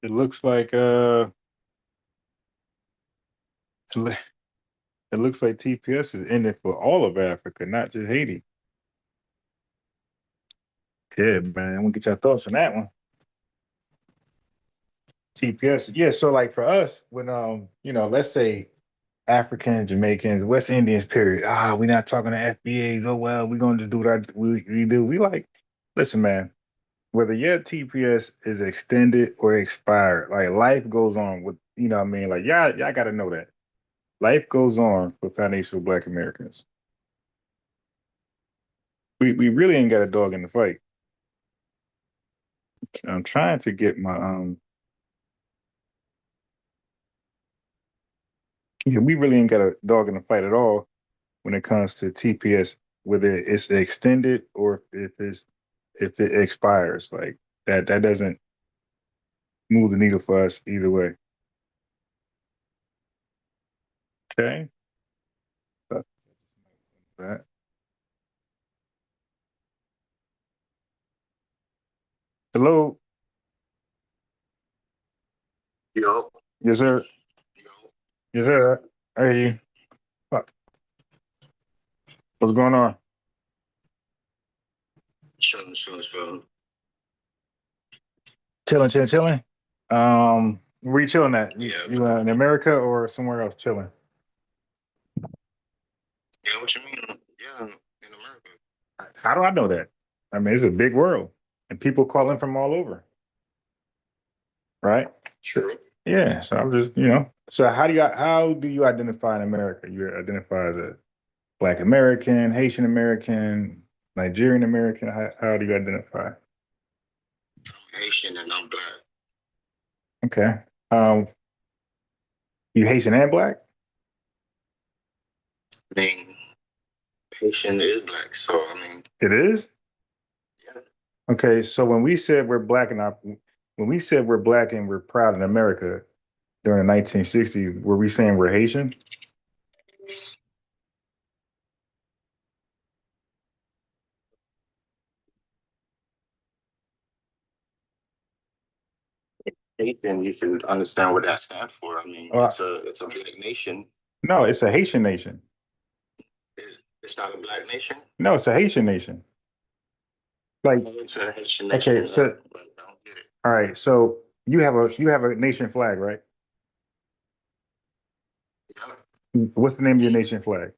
it looks like it looks like TPS is in it for all of Africa, not just Haiti. Yeah, man. I'm gonna get your thoughts on that one. TPS, yeah. So like for us, when let's say Africans, Jamaicans, West Indians, period. We're not talking to FBAs. Oh well, we're gonna just do what we do. We like, listen, man. Whether your TPS is extended or expired, like life goes on with, what I mean? Like y'all gotta know that. Life goes on for foundational Black Americans. We really ain't got a dog in the fight. I'm trying to get my yeah, we really ain't got a dog in the fight at all when it comes to TPS, whether it's extended or if it expires. Like that doesn't move the needle for us either way. Okay. That's that. Hello. Yo, Yes, sir. yo, Yes, sir. I hear you. What's going on? chilling. Chilling, chilling, chilling. Where you chilling at? You, Yeah, you in America or somewhere else chilling? yeah. What you mean? Yeah, in America. How do I know that? I mean, it's a big world, and people calling from all over, right? True. Yeah. So I'm just, So how do you identify in America? You identify as a Black American, Haitian American, Nigerian American. How do you identify? I'm Haitian and I'm black. Okay. Um, you Haitian and Black? I mean, Haitian is black, so I mean, It is. yeah, Okay. So when we said we're Black and we're proud in America during the 1960s, were we saying we're Haitian? Haitian. You should understand what that stands for. I mean, Uh, it's a black nation. no, it's a Haitian nation. It's not a black nation. No, it's a Haitian nation. Like, It's a Haitian okay, nation, so but I don't get it. all right, so you have a nation flag, right? Yeah, What's the name of your nation flag?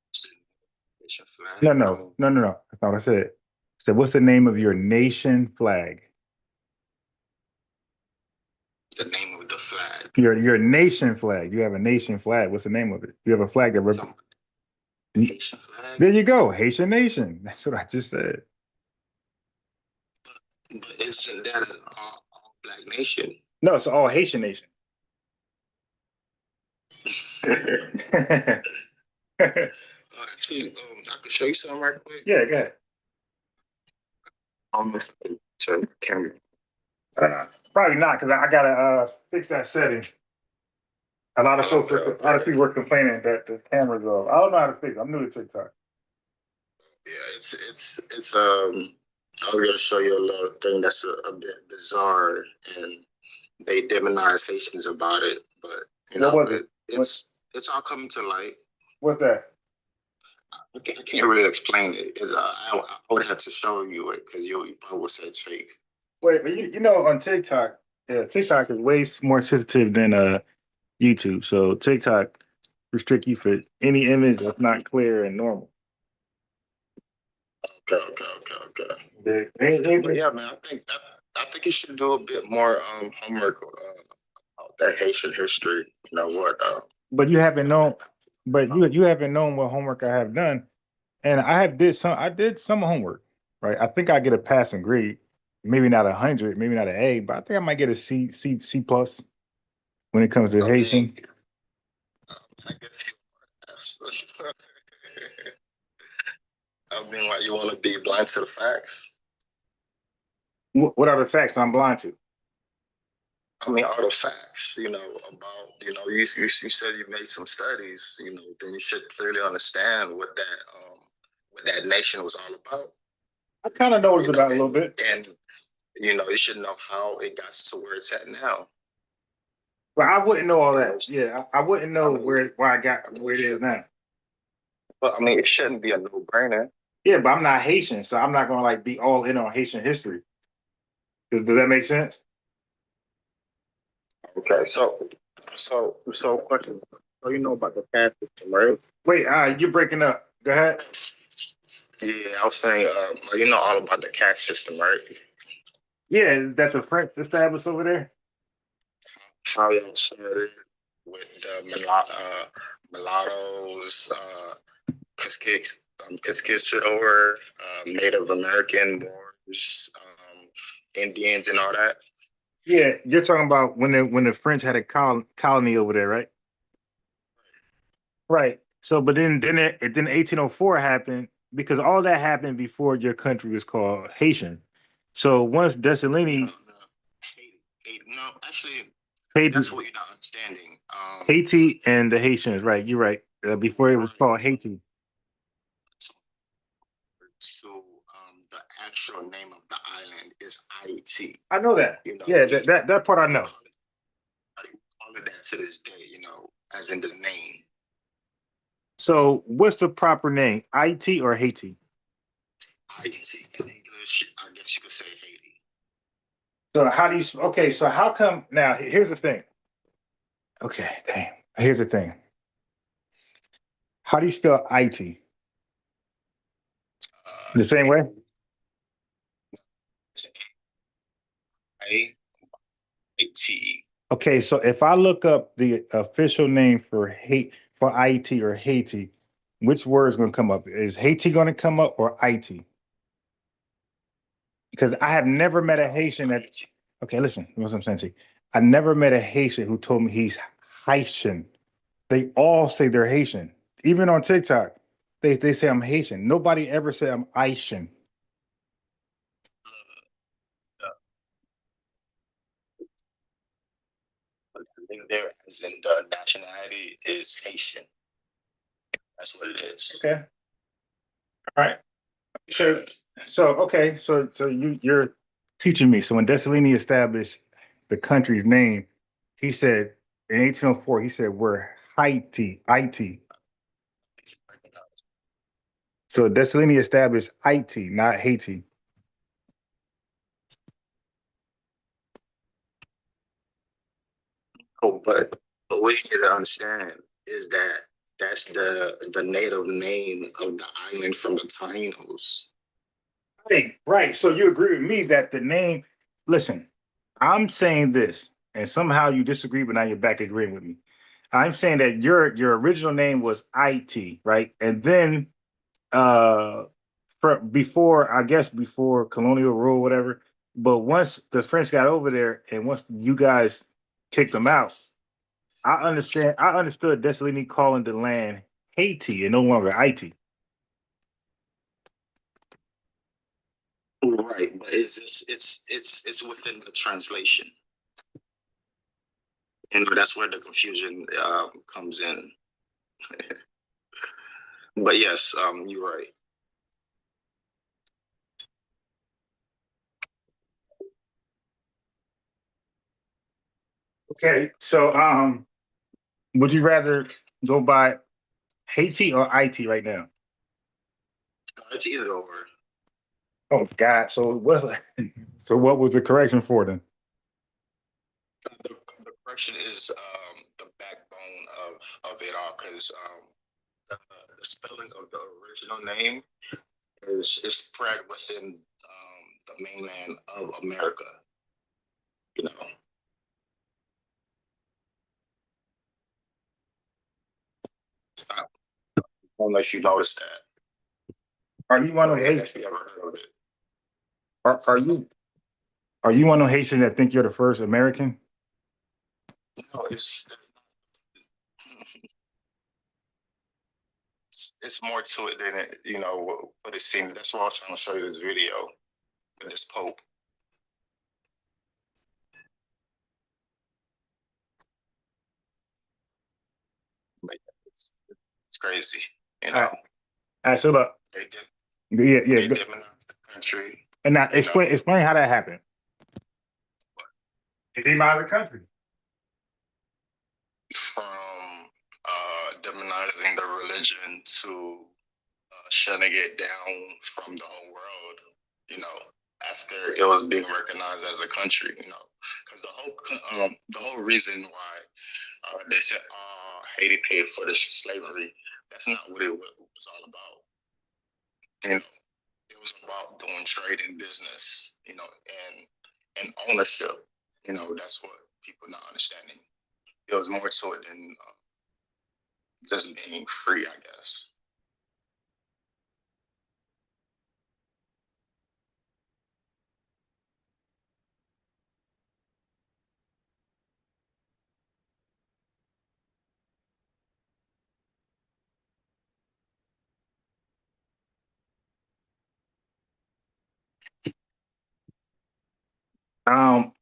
it's a Haitian flag. No, I no, mean, no, no, no. That's not what I said. I said, what's the name of your nation flag? the name of the flag. Your nation flag. You have a nation flag. What's the name of it? You have a flag that Some Haitian flag. there you go, Haitian nation. That's what I just said. But isn't that an all black nation? No, it's all Haitian nation. Yeah, Actually, I could show you something right quick. go ahead. Let's turn the camera. Probably not, because I gotta fix that setting. A lot of people were complaining that the camera's off. I don't know how to fix it. I'm new to TikTok. Yeah, I was gonna show you a little thing that's a bit bizarre, and they demonize Haitians about it, but What was it? it's all coming to light. What's that? I can't really explain it. I would have to show you it because you probably would say it's fake. Wait, but on TikTok, yeah, TikTok is way more sensitive than YouTube. So TikTok restrict you for any image that's not clear and normal. Okay. But They- yeah, man, I think you should do a bit more homework about that Haitian history. You know what? but you haven't known, but you haven't known what homework I have done, and I did some homework, right? I think I get a passing grade, maybe not 100, maybe not an A, but I think I might get a C plus when it comes to I Haitian. mean, I guess. I mean, like you want to be blind to the facts. What are the facts I'm blind to? I mean, all the facts, about, you said you made some studies, then you should clearly understand what that nation was all about. I kind of know what it's You know, about a little bit. and You should know how it got to where it's at now. But I wouldn't know all that. Yeah, I wouldn't know why I got where it is now. But I mean, it shouldn't be a no-brainer. Yeah, but I'm not Haitian, so I'm not gonna like be all in on Haitian history. Does that make sense? Okay, so question. So you know about the caste system, right? Wait, you're breaking up. Go ahead. Yeah, I was saying, you know all about the caste system, right? Yeah, that the French established over there. How y'all started with the mulattoes, Kiskador, Native American Moors, Indians, and all that. Yeah, you're talking about when the French had a colony over there, right? Right. So, but then 1804 happened because all that happened before your country was called Haitian. So once Dessalines, No, actually, Haiti, that's what you're not understanding. Haiti and the Haitians, right? You're right. Before it was called Haiti. To the actual name of the island is Haiti. I know that. You know, Yeah, that part I know. I call it that to this day. As in the name. So what's the proper name? IT or Haiti? Haiti in English, I guess you could say Haiti. So how do you? Okay, so how come now? Here's the thing. Okay, damn. Here's the thing. How do you spell IT? The same way? Haiti. Okay, so if I look up the official name for IT or Haiti, which word is going to come up? Is Haiti going to come up or IT? Because I have never met a Haitian that. Okay, listen, what I'm saying to you. I never met a Haitian who told me he's Haitian. They all say they're Haitian. Even on TikTok, they say I'm Haitian. Nobody ever said I'm Haitian. There, as in the nationality is Haitian. That's what it is. Okay. All right. So you're teaching me. So when Dessalines established the country's name, he said in 1804, he said we're Haiti, IT. So Dessalines established Haiti, not Haiti. Oh, but what you need to understand is that that's the native name of the island from the Tainos. Right. So you agree with me that the name, listen, I'm saying this, and somehow you disagree, but now you're back agreeing with me. I'm saying that your original name was IT, right? And then before, I guess before colonial rule, whatever. But once the French got over there and once you guys kicked them out, I understood Dessalines calling the land Haiti and no longer IT. Right, but it's within the translation. That's where the confusion comes in. But yes, you're right. Okay. So would you rather go by Haiti or IT right now? It's either or. Oh God. So what was the correction for then? The correction is the backbone of it all, because the spelling of the original name is spread within the mainland of America. You know, I don't know if you noticed that. Are you one of If you ever heard of it. are you are you one of Haitians that think you're the first American? No, it's more to it than what it seems. That's why I was trying to show you this video with this Pope. Like, it's crazy, you know. All right, so look, They did yeah, they yeah. demonize the country. And now explain how that happened. It came out of the country. From demonizing the religion to shutting it down from the whole world, you know, after it was being recognized as a country, you know, because the whole reason why they said Haiti paid for the slavery, that's not what it was all about. You know, it was about doing trade and business, you know, and ownership. You know, that's what people not understanding. There was more to it than just being free, I guess.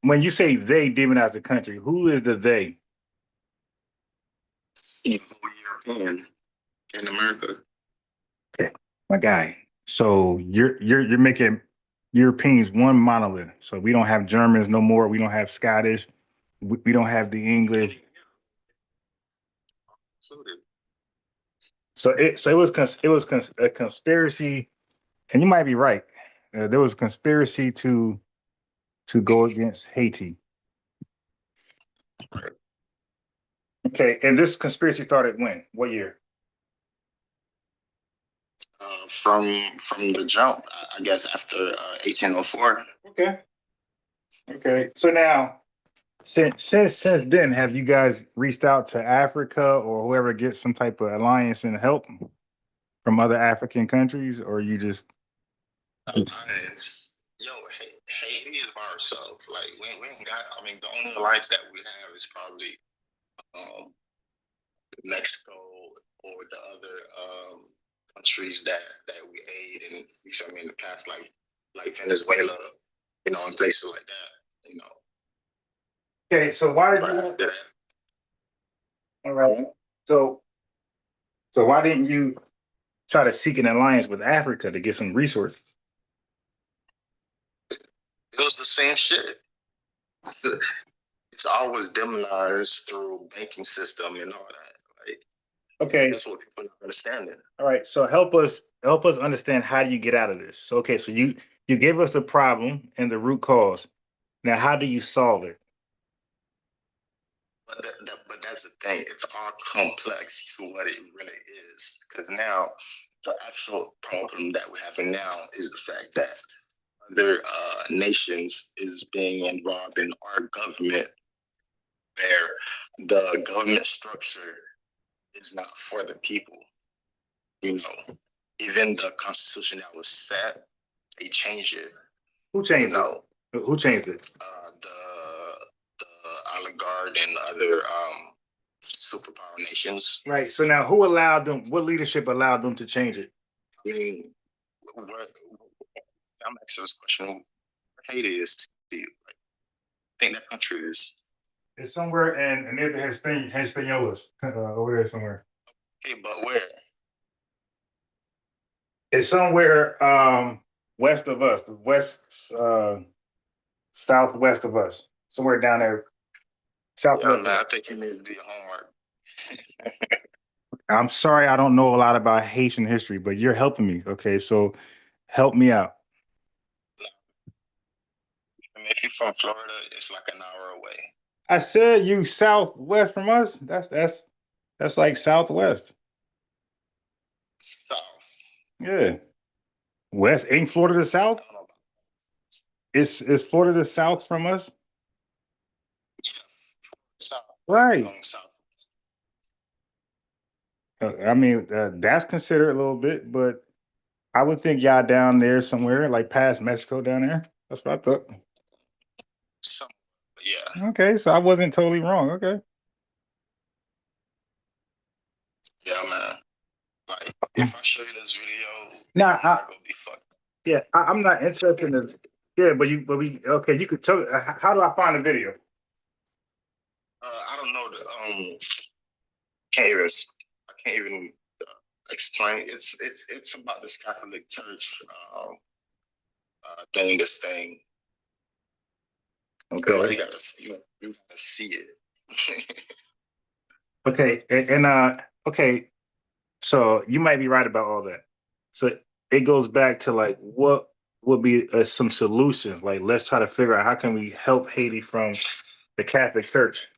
When you say they demonize the country, who is the they? European in America. Okay, my guy. So you're making Europeans one monolith. So we don't have Germans no more. We don't have Scottish. We don't have the English. So it was a conspiracy, and you might be right. There was a conspiracy to go against Haiti. Okay, and this conspiracy started when? What year? From the jump, I guess after 1804. Okay. Okay. So now, since then, have you guys reached out to Africa or whoever gets some type of alliance and help from other African countries, or you just? Yo, Haiti is by ourselves. Like we ain't got. I mean, the only alliance that we have is probably Mexico or the other countries that we aid and you feel me in the past, like Venezuela, you know, and places like that, you know. Okay, so why did you? That, All right. So so why didn't you try to seek an alliance with Africa to get some resources? it was the same shit. It's always demonized through banking system and all that. Like, Okay. that's what people not understanding. All right. So help us understand how do you get out of this? So, okay, so you give us the problem and the root cause. Now, how do you solve it? But that's the thing. It's all complex to what it really is. Because now, the actual problem that we're having now is the fact that other nations is being involved in our government, where the government structure is not for the people. You know, even the constitution that was set, they changed it. Who changed it? Who changed it? The oligarch and other superpower nations. Right. So now, who allowed them? What leadership allowed them to change it? I mean, I'm asking this question: where Haiti is to you? Like, I think that country is. It's somewhere in near the Hispaniolas, over there somewhere. Okay, but where? It's somewhere west of us, west southwest of us, somewhere down there, southwest. Yeah, man, I think you need to do your homework. I'm sorry, I don't know a lot about Haitian history, but you're helping me. Okay, so help me out. I mean, if you're from Florida, it's like an hour away. I said you southwest from us. That's like southwest. South. Yeah, west ain't Florida the south. Is Florida the south from us? Yeah, south. Right. South. I mean, that's considered a little bit, but I would think y'all down there somewhere, like past Mexico down there. That's what I thought. Some, yeah. Okay, so I wasn't totally wrong. Okay. Yeah, man. Like, if I show you this video, Now, I'm gonna be fucked. yeah, I'm not interested in this. Yeah, but we okay. You could tell. How do I find the video? I don't know the can't even I can't even explain. It's about this Catholic Church doing this thing. Okay. Like you gotta see, you gotta see it. Okay, okay, so you might be right about all that. So it goes back to like what would be some solutions? Like let's try to figure out how can we help Haiti from the Catholic Church.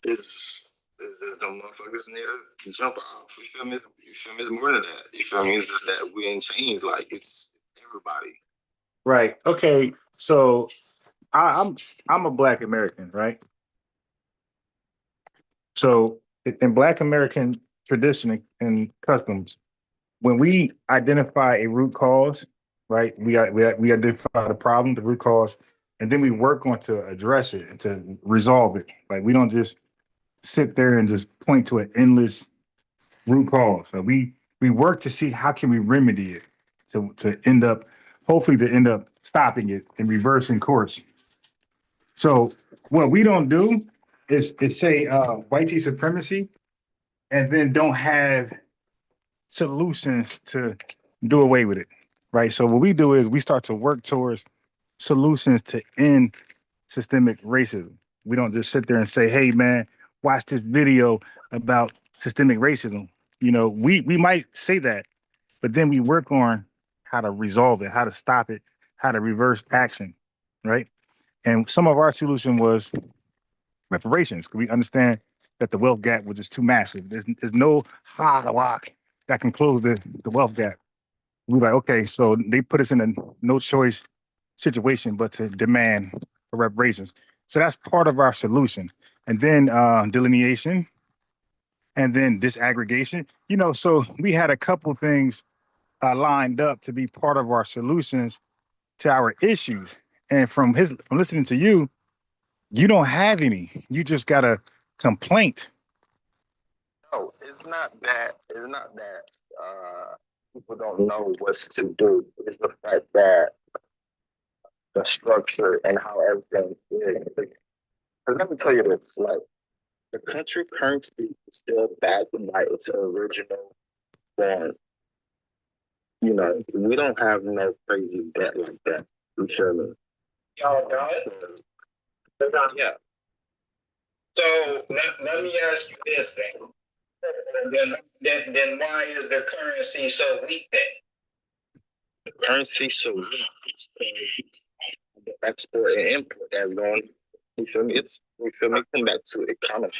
Is the motherfuckers need to jump off. You feel me? You feel me? It's more than that. You feel me? It's just that we ain't changed. Like it's everybody. Right. Okay. So I'm a Black American, right? So in Black American tradition and customs, when we identify a root cause, right? We identify the problem, the root cause, and then we work on to address it and to resolve it. Like we don't just sit there and just point to an endless root cause. So we work to see how can we remedy it to end up hopefully to end up stopping it and reversing course. So what we don't do is say white supremacy and then don't have solutions to do away with it, right? So what we do is we start to work towards solutions to end systemic racism. We don't just sit there and say, "Hey, man, watch this video about systemic racism." You know, we might say that, but then we work on how to resolve it, how to stop it, how to reverse action, right? And some of our solution was reparations. We understand that the wealth gap was just too massive. There's no hard lock that can close the wealth gap. We're like, okay, so they put us in a no choice situation but to demand for reparations. So that's part of our solution. And then delineation and then disaggregation. You know, so we had a couple things lined up to be part of our solutions to our issues. And from listening to you, you don't have any. You just got a complaint. No, it's not that. It's not that people don't know what's to do. It's the fact that the structure and how everything is. Because let me tell you this: like the country currency is still backed by its original form. You know, we don't have no crazy debt like that. You feel me? Y'all got it? Yeah. So let me ask you this thing. Then why is the currency so weak then? The currency so weak is the export and import that's going. You feel me? You feel me? Come back to economy.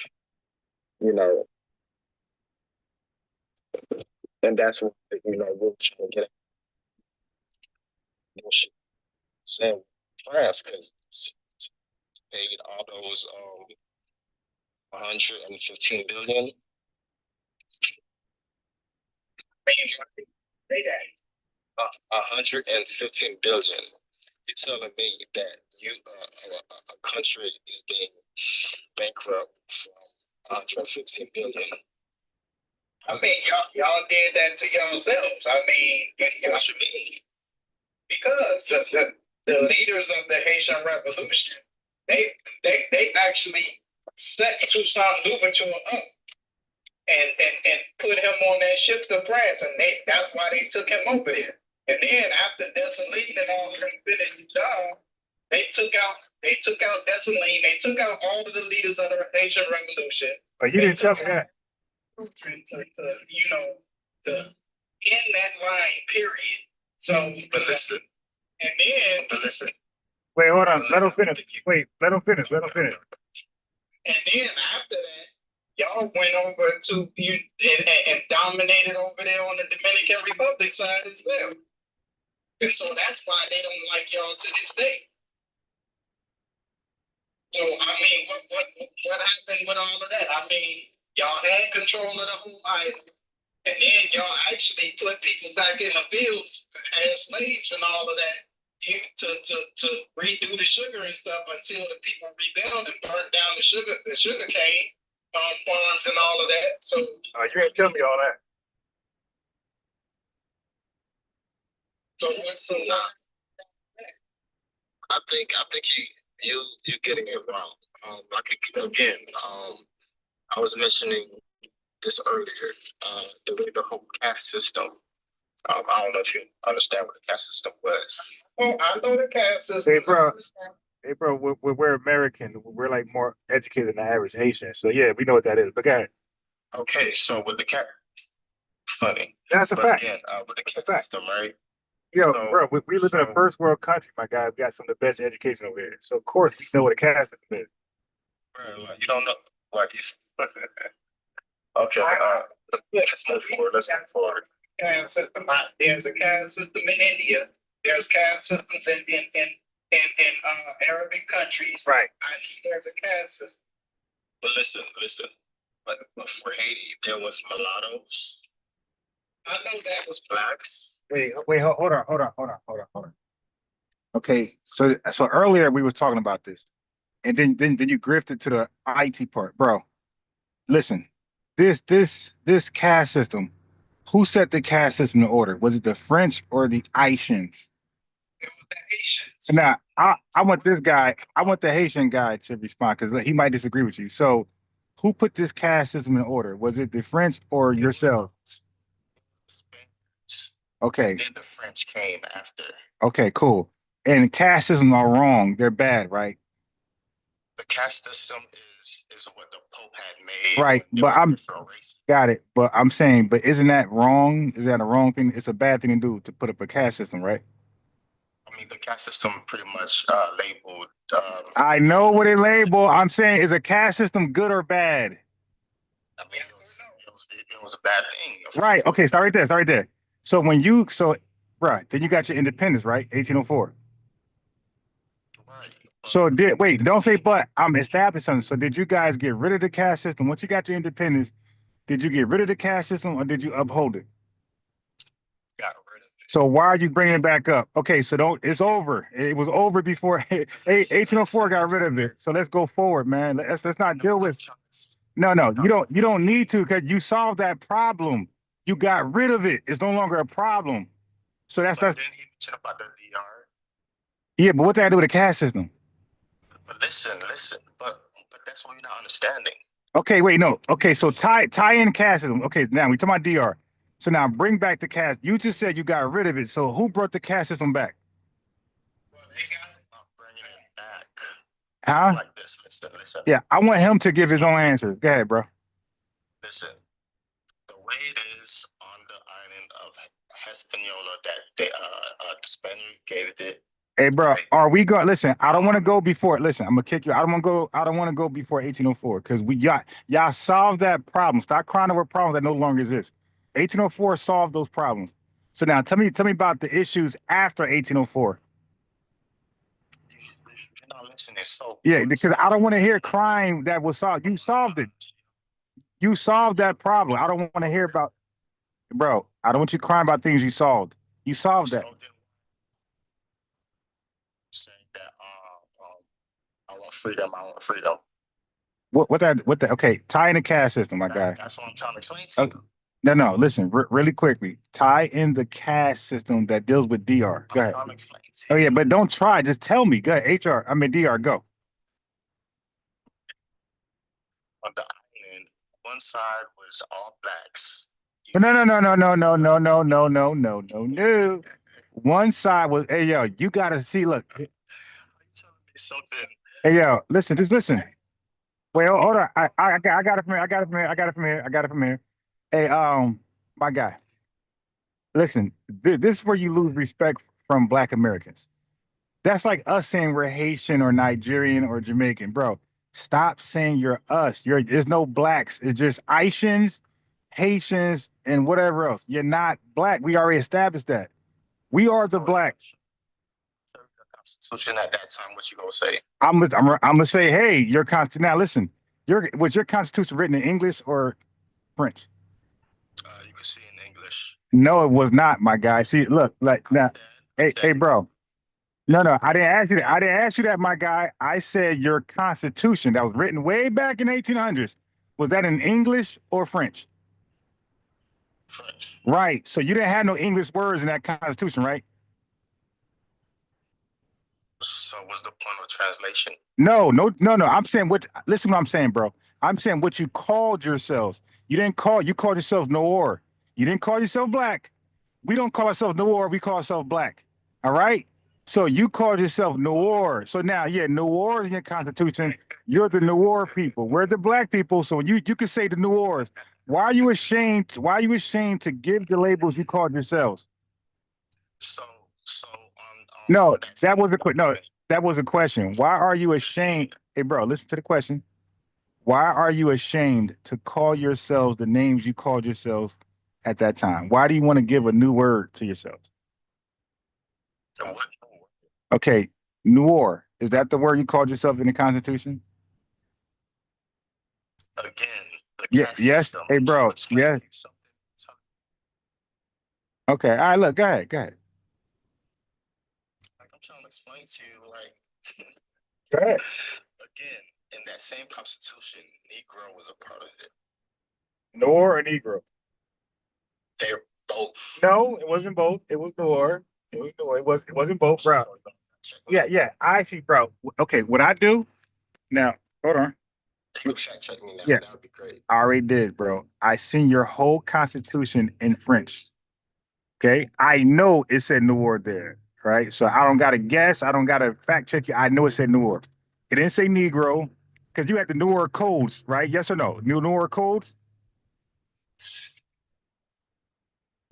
You know, and that's what we're trying to get at. Saying France because paid all those 115 billion. 115 billion. You're telling me that a country is being bankrupt from 115 billion? I mean, y'all did that to yourselves. I mean, what you mean? Because the leaders of the Haitian Revolution, they actually set Toussaint Louverture up and put him on that ship to France, and that's why they took him over there. And then after Dessalines and all of them finished the job, they took out Dessalines, they took out all of the leaders of the Haitian Revolution. But you didn't tell me that. To end that line, period. So, but listen, and then, but listen. Wait, hold on. Let him finish. Wait, let him finish. Let him finish. And then after that, y'all went over to you and dominated over there on the Dominican Republic side as well. And so that's why they don't like y'all to this day. So I mean, what happened with all of that? I mean, y'all had control of the whole island, and then y'all actually put people back in the fields as slaves and all of that to redo the sugar and stuff until the people rebelled and burned down the sugar cane farms and all of that. So you ain't tell me all that. So now, I think you getting it wrong. Again, I was mentioning this earlier. The whole caste system. I don't know if you understand what the caste system was. Oh, I know the caste system. Hey, bro, we're American. We're like more educated than the average Haitian. So yeah, we know what that is. But go ahead. Okay, so with the cat, funny. That's a But fact. again, with the That's a caste fact. system, right? Yo, So, bro, we live in a first world country, my guy. We got some of the best education over here. So of course we know what a caste system is. bro, like, you don't know, like, okay, let's move forward. Let's move forward. Caste system. There's a caste system in India. There's caste systems in Arabic countries. Right. There's a caste system. But listen. But for Haiti, there was mulattoes. I know that was blacks. Wait, hold on. Okay, so earlier we was talking about this, and then you grifted to the IT part, bro. Listen, this caste system. Who set the caste system in order? Was it the French or the Haitians? It was the Haitians. Now, I want this guy, I want the Haitian guy to respond because he might disagree with you. So, who put this caste system in order? Was it the French or yourself? Okay. And then the French came after. Okay, cool. And caste systems are wrong. They're bad, right? The caste system is what the Pope had made. Right, but I'm got it. But I'm saying, but isn't that wrong? Is that a wrong thing? It's a bad thing to do to put up a caste system, right? I mean, the caste system pretty much labeled. I know what it labeled. I'm saying, is a caste system good or bad? I mean, it was a bad thing. Right. Okay. Start right there. So right, then you got your independence, right? 1804. Right. So don't say but. I'm establishing something. So did you guys get rid of the caste system once you got your independence? Did you get rid of the caste system or did you uphold it? Got rid of it. So why are you bringing it back up? Okay, so it's over. It was over before 1804 got rid of it. So let's go forward, man. Let's not deal with. No, you don't need to because you solved that problem. You got rid of it. It's no longer a problem. So that's Didn't he mention about the DR? Yeah, but what that do with the caste system? But listen. But that's what you're not understanding. Okay, wait, no. Okay, so tie in caste system. Okay, now we talking about DR. So now bring back the caste. You just said you got rid of it. So who brought the caste system back? Well, they got bringing it back. Huh? It's like this. Listen. Yeah, I want him to give his own answer. Go ahead, bro. Listen, the way it is on the island of Hispaniola that the Spaniard gave it. Hey, bro, are we going? Listen, I don't want to go before. Listen, I'm gonna kick you. I don't want to go. I don't want to go before 1804 because y'all solved that problem. Stop crying over problems that no longer exist. 1804 solved those problems. So now tell me about the issues after 1804. You're not listening. So Yeah, because I don't want to hear crime that was solved. You solved it. You solved that problem. I don't want to hear about, bro. I don't want you crying about things you solved. You solved that. Saying that I want freedom. What that? Okay, tie in the caste system, my guy. That's what I'm trying to explain to you. No. Listen, really quickly. Tie in the caste system that deals with DR. Go ahead. Oh yeah, but don't try. Just tell me. Go ahead. DR. Go. On the island, one side was all blacks. No. One side was. Hey yo, you gotta see. Look. Are you telling me something? Hey yo, listen. Just listen. Wait, hold on. I got it from here. Hey, my guy. Listen, this is where you lose respect from Black Americans. That's like us saying we're Haitian or Nigerian or Jamaican, bro. Stop saying you're us. There's no blacks. It's just Haitians, Haitians, and whatever else. You're not black. We already established that. We are the blacks. Constitution at that time, what you gonna say? I'm gonna say, hey, your constitution. Now listen, was your constitution written in English or French? You can see in English. No, it was not, my guy. See, look, like now, hey, bro. No, I didn't ask you that. I didn't ask you that, my guy. I said your constitution that was written way back in 1800s. Was that in English or French? French. Right. So you didn't have no English words in that constitution, right? So what's the point of translation? No. I'm saying listen what I'm saying, bro. I'm saying what you called yourselves. You called yourselves Noor. You didn't call yourself black. We don't call ourselves Noor, we call ourselves black. All right? So you called yourself Noir. So now, yeah, Noir is in your constitution. You're the Noir people. We're the black people. So you can say the Noirs. Why are you ashamed? Why are you ashamed to give the labels you called yourselves? So so No, on that that same was a quick. No, that was a question. Why are you ashamed? Hey, bro, listen to the question. Why are you ashamed to call yourselves the names you called yourselves at that time? Why do you want to give a new word to yourselves? what Okay, Noir. Is that the word you called yourself in the Constitution? again the Yeah. caste Yes. system. Hey, I'm trying to bro. explain Yes. to you something. So Okay. All right. Look. Go ahead. Go ahead. like I'm trying to explain to you like Go ahead. again in that same constitution, Negro was a part of it. Noir or Negro? They're both. No, it wasn't both. It was Noir. It was Noir. It wasn't both, bro. Yeah. Yeah. I actually, bro. Okay. What I do now? Hold on. If you fact check me now, Yeah. that would be great. I already did, bro. I seen your whole Constitution in French. Okay. I know it said Noir there, right? So I don't got to guess. I don't got to fact check you. I know it said Noir. It didn't say Negro because you had the Noir codes, right? Yes or no? New Noir codes?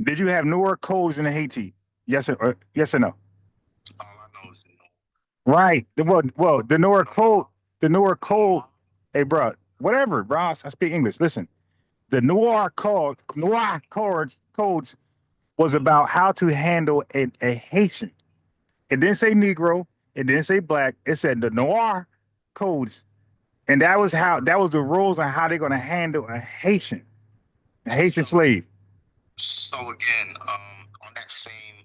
Did you have Noir codes in Haiti? Yes or no? All I know is Right. Well, the Noir code. Hey, bro, whatever, bro. I speak English. Listen, the Noir codes was about how to handle a Haitian. It didn't say Negro. It didn't say black. It said the Noir codes, and that was the rules on how they're going to handle a Haitian so slave. so again, on that same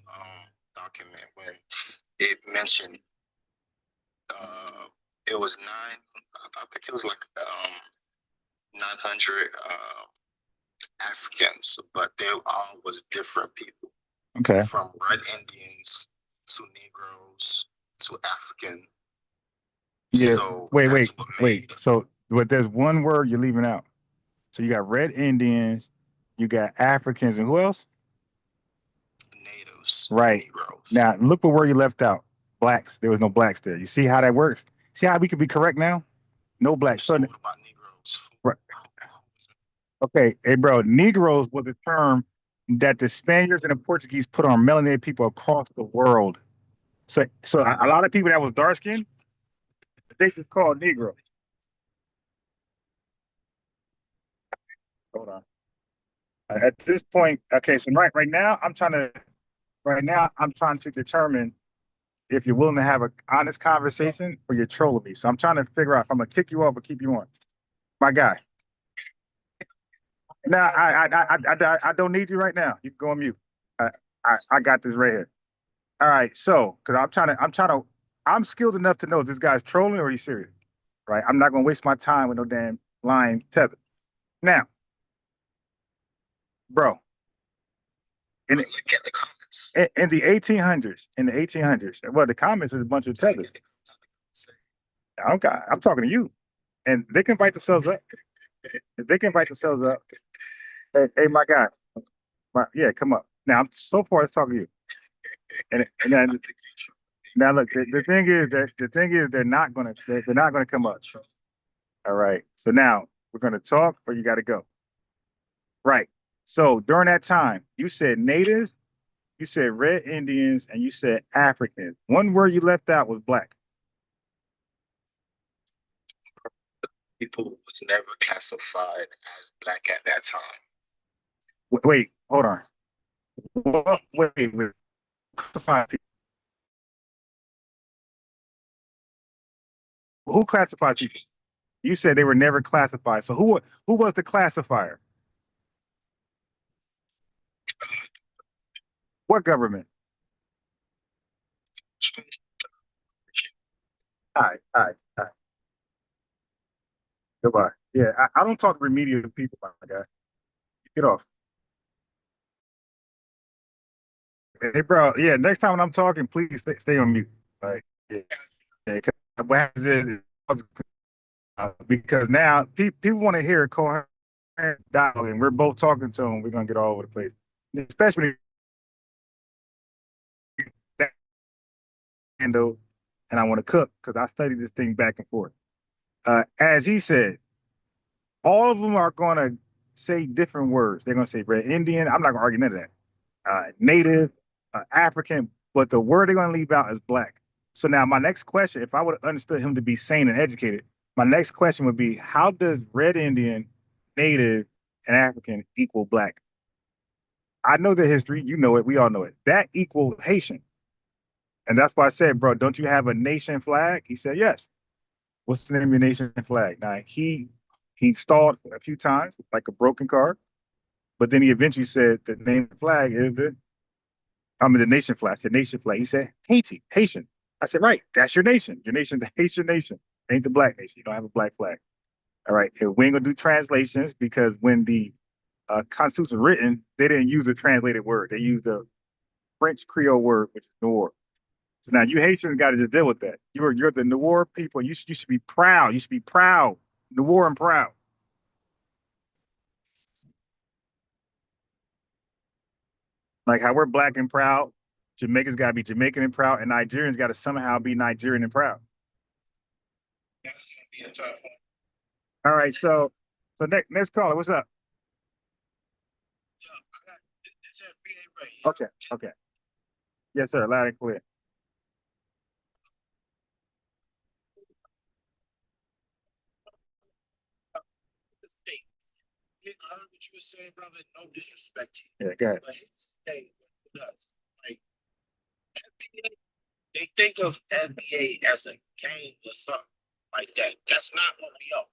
document when it mentioned uh it was nine I think it was like 900 Africans, but they all was different people Okay. from red Indians to Negroes to African. Yeah. So Wait, that's wait, what wait. made So, but there's one word you're leaving out. So you got red Indians, you got Africans, and who else? natives and Right. Negroes. Now look for where you left out. Blacks. There was no blacks there. You see how that works? See how we could be correct now? No blacks. So So, what about Negroes? right. Okay, hey bro, Negroes was a term that the Spaniards and the Portuguese put on melanated people across the world. So a lot of people that was dark skinned, they just called Negro. Hold on. At this point, okay, so right now I'm trying to determine if you're willing to have an honest conversation or you're trolling me. So I'm trying to figure out if I'm gonna kick you off or keep you on. My guy. Now I don't need you right now. You can go on mute. I got this right here. All right, so because I'm skilled enough to know if this guy's trolling or he's serious, right? I'm not gonna waste my time with no damn lying tether. Now, bro, in Right, look at the comments. in the 1800s, well, the comments is a bunch of tethers. I'm talking to you, and they can invite themselves up. They can invite themselves up. Hey, my guy, yeah, come up. Now, I'm so far to talk to you, and then now look, the thing is they're not gonna come up. All right. So now we're gonna talk, or you got to go. Right. So during that time, you said natives, you said red Indians, and you said Africans. One word you left out was black. People was never classified as black at that time. Wait, hold on. Wait. Classified people. Who classified people? You said they were never classified. So who was the classifier? What government? All right. Goodbye. Yeah, I don't talk to remedial people, my guy. Get off. Hey, bro. Yeah, next time when I'm talking, please stay on mute. All right. Yeah. Yeah, 'cause what happens is because now people want to hear a coherent dialogue, and we're both talking to them. We're gonna get all over the place, especially handle, and I want to cook because I studied this thing back and forth. As he said, all of them are going to say different words. They're going to say red Indian. I'm not going to argue none of that. Native, African, but the word they're going to leave out is black. So now my next question, if I would have understood him to be sane and educated, my next question would be, how does red Indian, Native, and African equal black? I know the history. You know it. We all know it. That equal Haitian. And that's why I said, bro, don't you have a nation flag? He said, yes. What's the name of your nation flag? Now, he stalled a few times, like a broken car, but then he eventually said the name of the flag is the nation flag. The nation flag. He said Haiti, Haitian. I said, right, that's your nation. Your nation, the Haitian nation. Ain't the black nation. You don't have a black flag. All right. And we ain't gonna do translations because when the Constitution was written, they didn't use a translated word. They used the French Creole word, which is Noir. So now you Haitians got to just deal with that. You're the Noir people. You should be proud. You should be proud. Noir and proud. Like how we're black and proud. Jamaicans got to be Jamaican and proud, and Nigerians got to somehow be Nigerian and proud. All right, so next caller, what's up? It's FBA right Okay, okay, yes, sir, loud and clear. here. I heard what you were saying, brother. No disrespect to Yeah, go ahead. but here's the thing with us. Like, FBA, they think of FBA as a game or something like that. That's not what we are.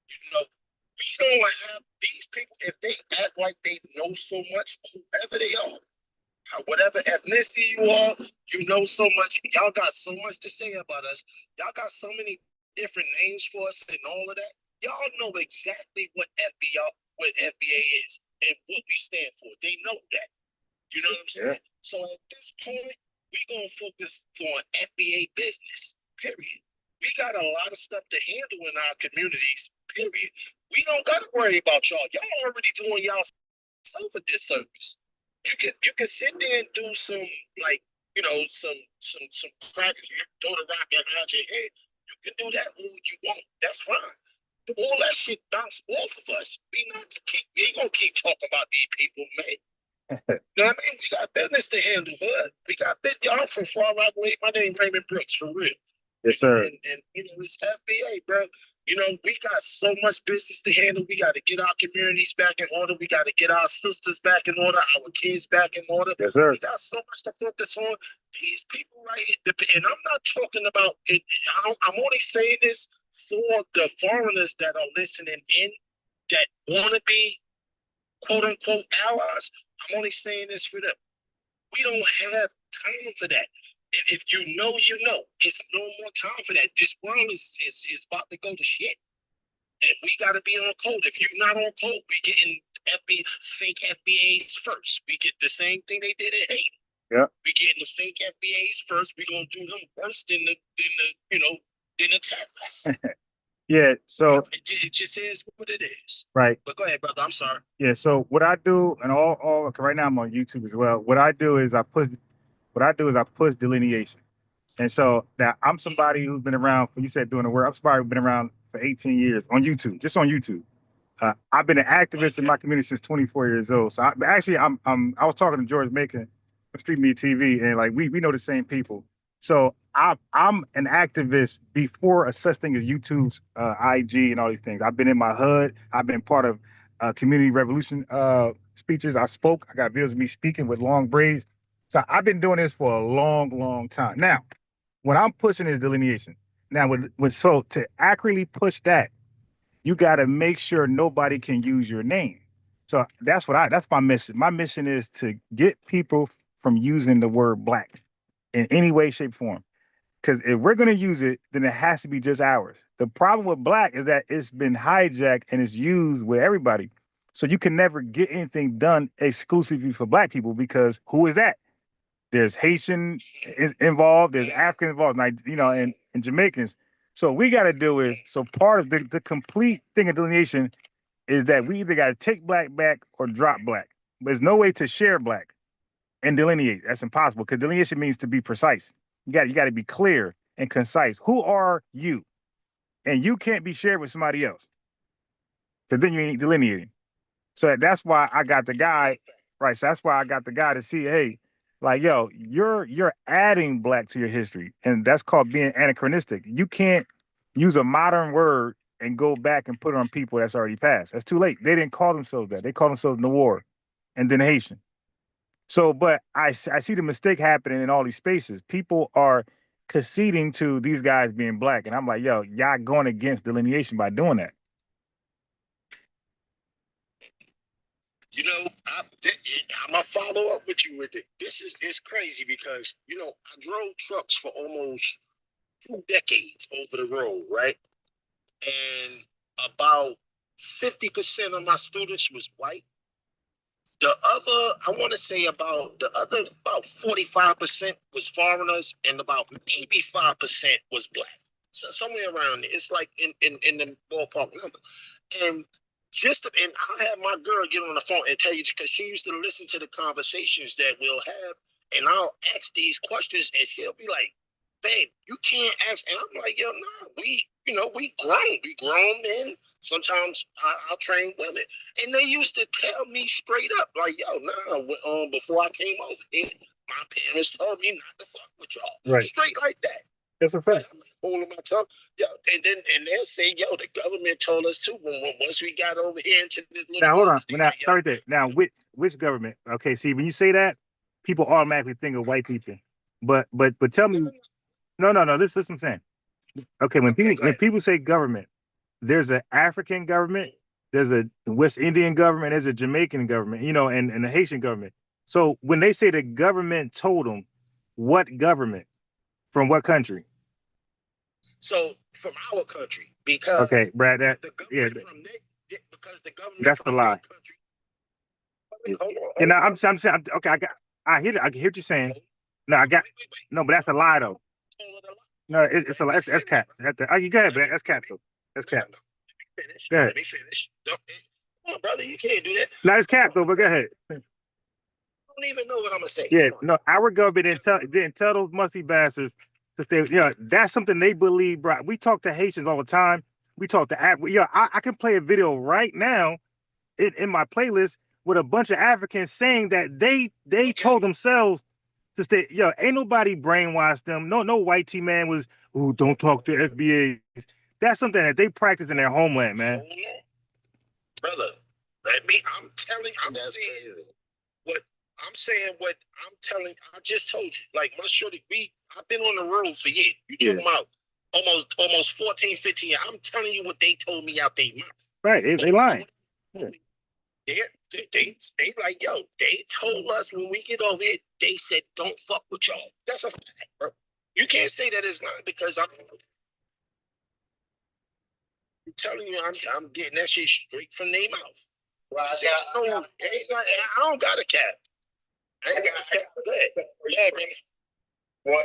You know, we don't have these people, if they act like they know so much, whoever they are, whatever ethnicity you are, you know so much. Y'all got so much to say about us. Y'all got so many different names for us and all of that. Y'all know exactly what FBA is and what we stand for. They know that. You know what I'm saying? Yeah. So at this point, we're gonna focus on FBA business. Period. We got a lot of stuff to handle in our communities. Period. We don't gotta worry about y'all. Y'all already doing y'all self a disservice. You can sit there and do some like some practice. You throw the rock around your head. You can do that all you want. That's fine. But all that shit bounce off of us. We ain't gonna keep talking about these people, man. You know what I mean? We got business to handle, bud. We got business. Y'all from far right away. My name Raymond Brooks, for real. Yes, sir. And it's FBA, bro. We got so much business to handle. We got to get our communities back in order. We got to get our sisters back in order, our kids back in order. Yes, sir. We got so much to focus on. These people right here, and I'm not talking about it. I'm only saying this for the foreigners that are listening in that want to be quote unquote allies. I'm only saying this for them. We don't have time for that. If you know, you know. It's no more time for that. This world is about to go to shit. And we got to be on code. If you're not on code, we getting fake FBAs first. We get the same thing they did in Haiti. Yeah. We getting the fake FBAs first. We're gonna do them worse than the terrorists. Yeah. So it just is what it is. Right. But go ahead, brother. I'm sorry. Yeah. So what I do, and all right now I'm on YouTube as well. What I do is I push delineation. And so now I'm somebody who's been around for, you said doing the work. I'm somebody who's been around for 18 years on YouTube, just on YouTube. I've been an activist in my community since 24 years old. So I was talking to George Macon of Street Media TV, and like we know the same people. So I'm an activist before a such thing as YouTube's IG and all these things. I've been in my hood. I've been part of community revolution speeches. I spoke. I got videos of me speaking with long braids. So I've been doing this for a long, long time. Now, what I'm pushing is delineation. Now, so to accurately push that, you got to make sure nobody can use your name. So that's my mission. My mission is to get people from using the word black in any way, shape, form. Because if we're going to use it, then it has to be just ours. The problem with black is that it's been hijacked and it's used with everybody. So you can never get anything done exclusively for black people because who is that? There's Haitian is involved, there's African involved, and Jamaicans. So what we got to do is, so part of the complete thing of delineation is that we either got to take black back or drop black. There's no way to share black and delineate. That's impossible because delineation means to be precise. You got to be clear and concise. Who are you? And you can't be shared with somebody else. Because then you ain't delineating. So that's why I got the guy, right? So that's why I got the guy to see, hey, like, yo, you're adding black to your history, and that's called being anachronistic. You can't use a modern word and go back and put it on people that's already passed. That's too late. They didn't call themselves that. They called themselves Noir and then Haitian. So, but I see the mistake happening in all these spaces. People are conceding to these guys being black, and I'm like, yo, y'all going against delineation by doing that. You know, I'm gonna follow up with you with it. It's crazy because I drove trucks for almost 2 decades over the road, right? And about 50% of my students was white. I want to say about 45% was foreigners, and about maybe 5% was black. So somewhere around there. It's like in the ballpark number. And and I'll have my girl get on the phone and tell you, because she used to listen to the conversations that we'll have, and I'll ask these questions, and she'll be like, "Babe, you can't ask." And I'm like, "Yo, nah, we grown men. Sometimes I'll train women." And they used to tell me straight up, like, "Yo, nah, before I came over here, my parents told me not to fuck with y'all." Right. Straight like that. That's a fact. I'm not holding my tongue. Yo, and they'll say, "Yo, the government told us too." Once we got over here into this little Now hold on. thing, Now, like, start there. Now, which government? Okay, see, when you say that, people automatically think of white people. But tell me, no. This is what I'm saying. Okay, when people say government, there's an African government, there's a West Indian government, there's a Jamaican government, and the Haitian government. So when they say the government told them, what government? From what country? So from our country, because okay, Brad, the government from because the government that's from the lie. country. Hold on. And I'm saying, okay, I hear what you're saying. No, I got no, but that's a lie though. No, it's a lie. That's cap. You go ahead, man. That's cap though. That's cap. Let me finish. Come on, brother, you can't do that. No, it's cap though. But go ahead. I don't even know what I'm gonna say. Yeah, no, our government didn't tell those musty bastards that they, that's something they believe, bro. We talk to Haitians all the time. We talk to I can play a video right now in my playlist with a bunch of Africans saying that they told themselves to stay. Ain't nobody brainwashed them. No white T man was, "Ooh, don't talk to FBA." That's something that they practice in their homeland, man. Brother, I just told you. Like, my shorty, I've been on the road for years. You talking about almost 14, 15 years. I'm telling you what they told me out their mouth. Right, they lying. Yeah. They like, yo, they told us when we get over here, they said, "Don't fuck with y'all." That's a fact, bro. You can't say that it's not, because I'm telling you, I'm getting that shit straight from their mouth. Well, I don't got a cap. I ain't got a cap. Yeah, man. Well,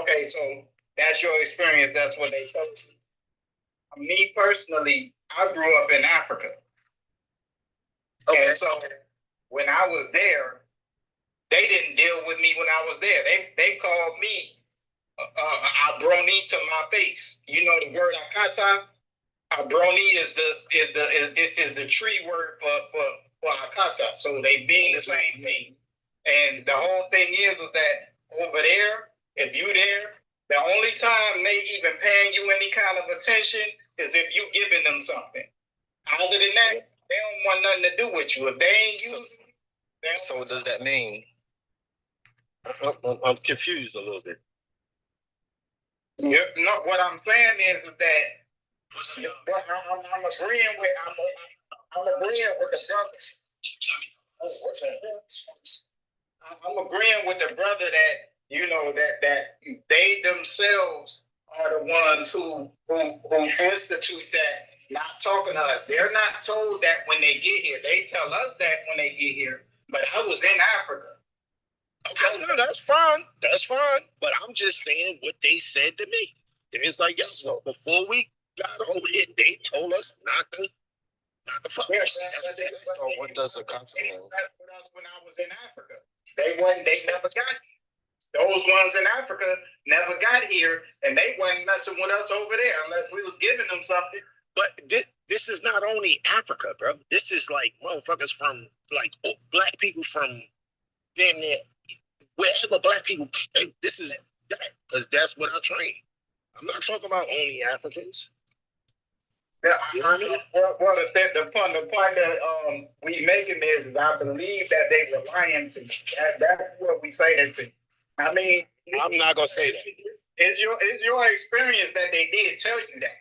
okay, so that's your experience. That's what they told you. Me personally, I grew up in Africa. Okay. And so when I was there, they didn't deal with me when I was there. They called me Abroni to my face. You know the word Akata? Abroni is the tree word for Akata. So they mean the same thing. And the whole thing is that over there, if you there, the only time they even paying you any kind of attention is if you giving them something. Other than that, they don't want nothing to do with you. If they ain't using, so what does that mean? I'm confused a little bit. Yeah, no, what I'm saying is that I'm agreeing with the brothers. I'm agreeing with the brother that that they themselves are the ones who institute that, not talking to us. They're not told that when they get here. They tell us that when they get here. But I was in Africa. Okay, no, that's fine. That's fine. But I'm just saying what they said to me. It's like, yo, before we got over here, they told us not to fuck. So what does a continent mean? When I was in Africa, they never got me. Those ones in Africa never got here, and they wasn't messing with us over there unless we was giving them something. But this is not only Africa, bro. This is like motherfuckers from like black people from damn near wherever black people. This is that because that's what I train. I'm not talking about only Africans. Yeah, the point that we making is I believe that they were lying to me. That's what we say it to. I mean, I'm not gonna say that. It's your experience that they did tell you that.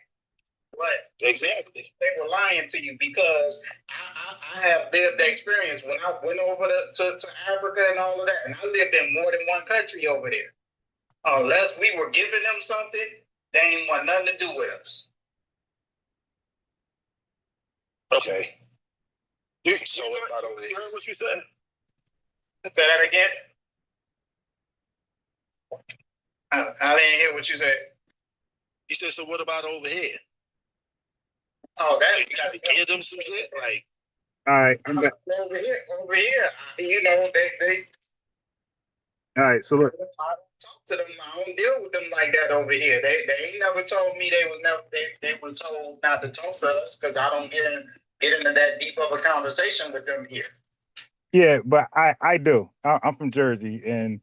But exactly, they were lying to you because I have lived the experience when I went over to Africa and all of that, and I lived in more than one country over there. Unless we were giving them something, they ain't want nothing to do with us. Okay. So about over there. You heard what you said? Say that again. I didn't hear what you said. You said, so what about over here? Oh, that you got to give them some shit, like. All right, I'm back. Over here, you know, they. All right, so look. I don't talk to them. I don't deal with them like that over here. They ain't never told me they were told not to talk to us because I don't get into that deep of a conversation with them here. Yeah, but I do. I'm from Jersey, and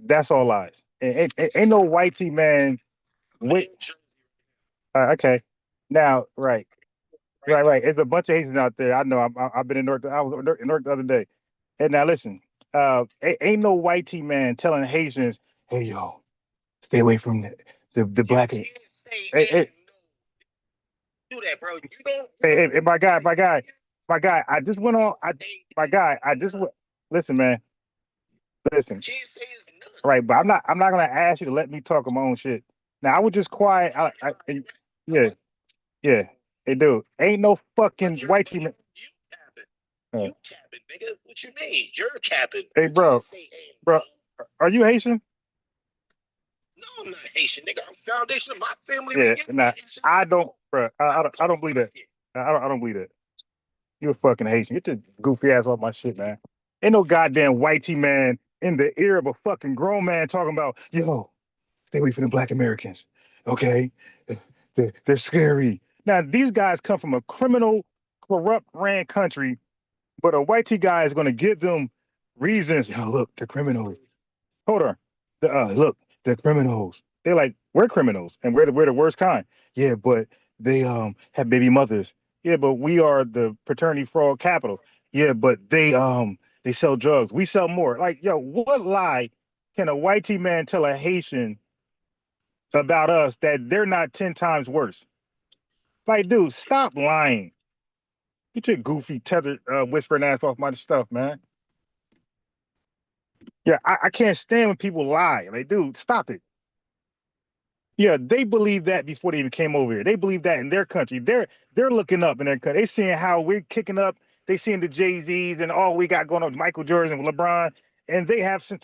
that's all lies. Ain't no white man. Wait. Okay. Now, right. There's a bunch of Haitians out there. I know. I've been in North. I was in North the other day. And now listen, ain't no white man telling Haitians, "Hey, yo, stay away from the black." Do that, bro. You don't. Hey, my guy. I just went on. My guy. I just went. Listen, man. Listen. Right, but I'm not gonna ask you to let me talk on my own shit. Now I was just quiet. Yeah. Hey, dude, ain't no fucking white team. You capping, nigga. What you mean? You're capping. Hey, bro, are you Haitian? No, I'm not Haitian, nigga. I'm foundation of my family. Yeah, nah, I don't, bro. I don't believe that. I don't believe that. You a fucking Haitian. Get your goofy ass off my shit, man. Ain't no goddamn whitey man in the ear of a fucking grown man talking about, yo, stay away from the black Americans. Okay? They're scary. Now, these guys come from a criminal, corrupt, ran country, but a whitey guy is going to give them reasons. Yo, look, they're criminals. Hold on. Look, they're criminals. They're like, we're criminals, and we're the worst kind. Yeah, but they have baby mothers. Yeah, but we are the paternity fraud capital. Yeah, but they sell drugs. We sell more. Like, yo, what lie can a whitey man tell a Haitian about us that they're not 10 times worse? Like, dude, stop lying. Get your goofy tethered whispering ass off my stuff, man. Yeah, I can't stand when people lie. Like, dude, stop it. Yeah, they believe that before they even came over here. They believe that in their country. They're looking up in their country. They seeing how we're kicking up. They seeing the Jay-Z's and all we got going on, Michael Jordan and LeBron, and they have some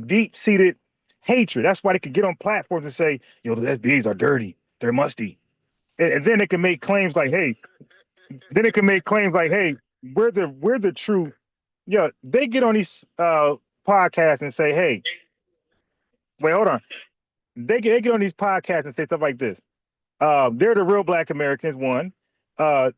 deep-seated hatred. That's why they could get on platforms and say, yo, the SBAs are dirty. They're musty. And then they can make claims like, hey, we're the truth. Yeah, they get on these podcasts and say, hey, wait, hold on. They get on these podcasts and say stuff like this. They're the real black Americans, one.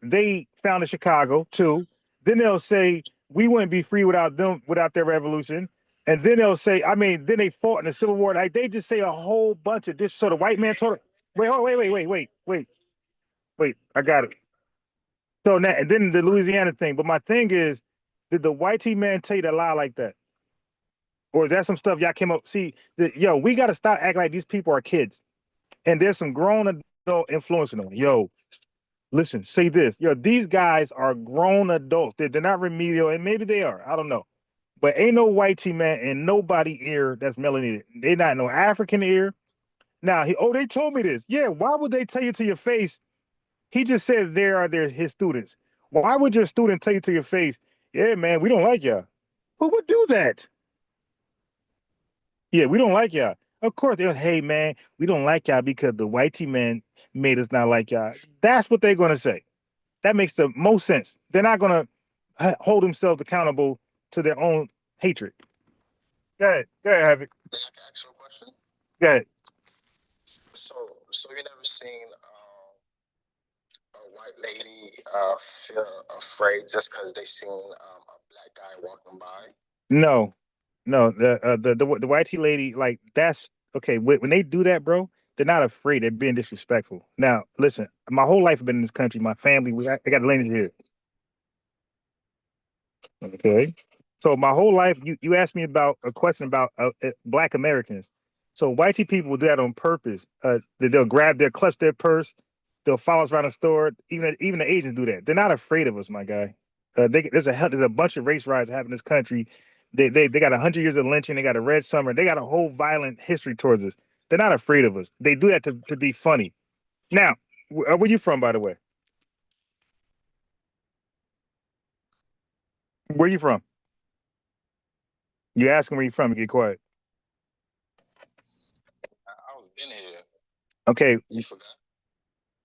They founded Chicago, two. Then they'll say we wouldn't be free without them, without their revolution. And then they'll say, I mean, then they fought in the Civil War. Like they just say a whole bunch of this. So the white man told, wait, I got it. So now, and then the Louisiana thing. But my thing is, did the white T man tell you to lie like that? Or is that some stuff y'all came up? See, yo, we got to stop acting like these people are kids. And there's some grown adult influencing them. Yo, listen, say this. Yo, these guys are grown adults. They're not remedial, and maybe they are. I don't know. But ain't no white T man in nobody ear that's melanated. They not no African ear. Now, they told me this. Yeah, why would they tell you to your face? He just said his students. Why would your student tell you to your face, yeah, man, we don't like y'all? Who would do that? Yeah, we don't like y'all. Of course, they're, hey, man, we don't like y'all because the white man made us not like y'all. That's what they're going to say. That makes the most sense. They're not going to hold themselves accountable to their own hatred. Go ahead. Go ahead, Havoc. I can ask you a question. Go ahead. So, you never seen a white lady feel afraid just because they seen a black guy walking by? No, no. The white tea lady, like that's okay. When they do that, bro, they're not afraid. They're being disrespectful. Now, listen. My whole life I've been in this country. My family, I got lineage here. Okay. So my whole life, you asked me about a question about Black Americans. So white tea people will do that on purpose. They'll grab their clutch their purse. They'll follow us around the store. Even the Asians do that. They're not afraid of us, my guy. There's a bunch of race riots happening in this country. They got 100 years of lynching. They got a red summer. They got a whole violent history towards us. They're not afraid of us. They do that to be funny. Now, where you from, by the way? Where you from? You ask them where you from. You get quiet. I was in here. Okay, You forgot?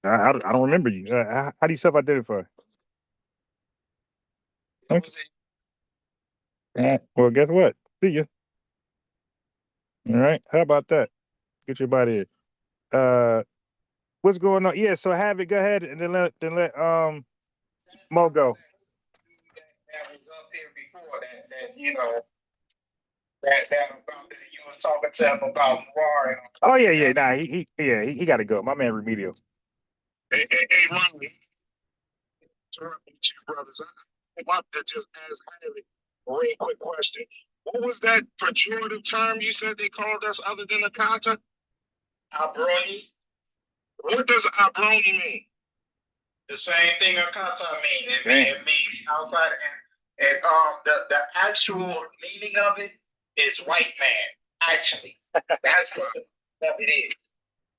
I don't remember you. How do you self-identify? It Okay. was Well, guess what? See ya. All right. How about that? Get your body here. What's going on? Yeah. So have it. Go ahead and then let Mo go. That was up here before that you know that about that you was talking to him about war and Oh yeah, yeah. Nah, he got to go. My man Remedial. hey Ronnie, interrupt you brothers. I want to just ask Haley a real quick question. What was that pejorative term you said they called us other than a kata? Abroni. What does abroni mean? The same thing a kata mean. It means outside and the actual meaning of it is white man. Actually, that's what it is.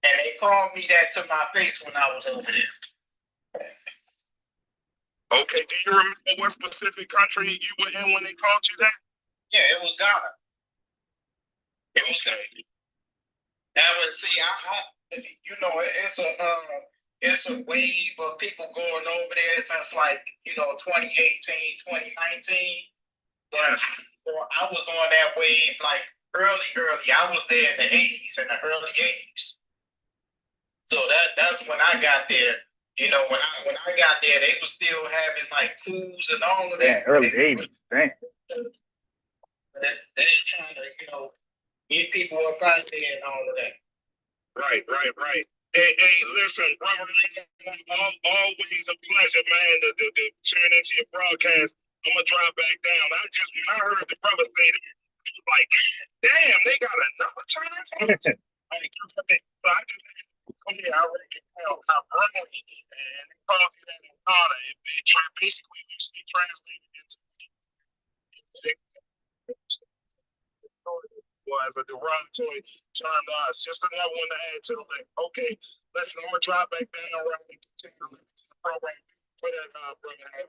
And they called me that to my face when I was over there. Okay, do you remember what specific country you were in when they called you that? Yeah, it was Ghana. It was Ghana. That was see, you know, it's a wave of people going over there since like 2018, 2019. But I was on that wave like early. I was there in the 80s, in the early 80s. So that's when I got there. When I got there, they were still having like tools and all of that. Yeah, early 80s. Dang. They're trying to, get people up out there and all of that. Right. Hey, listen, brother, always a pleasure, man, to turn into your broadcast. I'm gonna drive back down. I heard the brother say that. He was like, damn, they got another time for us. Like, so I just come here, I reckon Brony, and they call me that in Ghana. It basically loosely translated into as a derogatory term to us. Just another one to add to the list. Okay, listen, I'm gonna drop back down around and continue the program. Put that brother.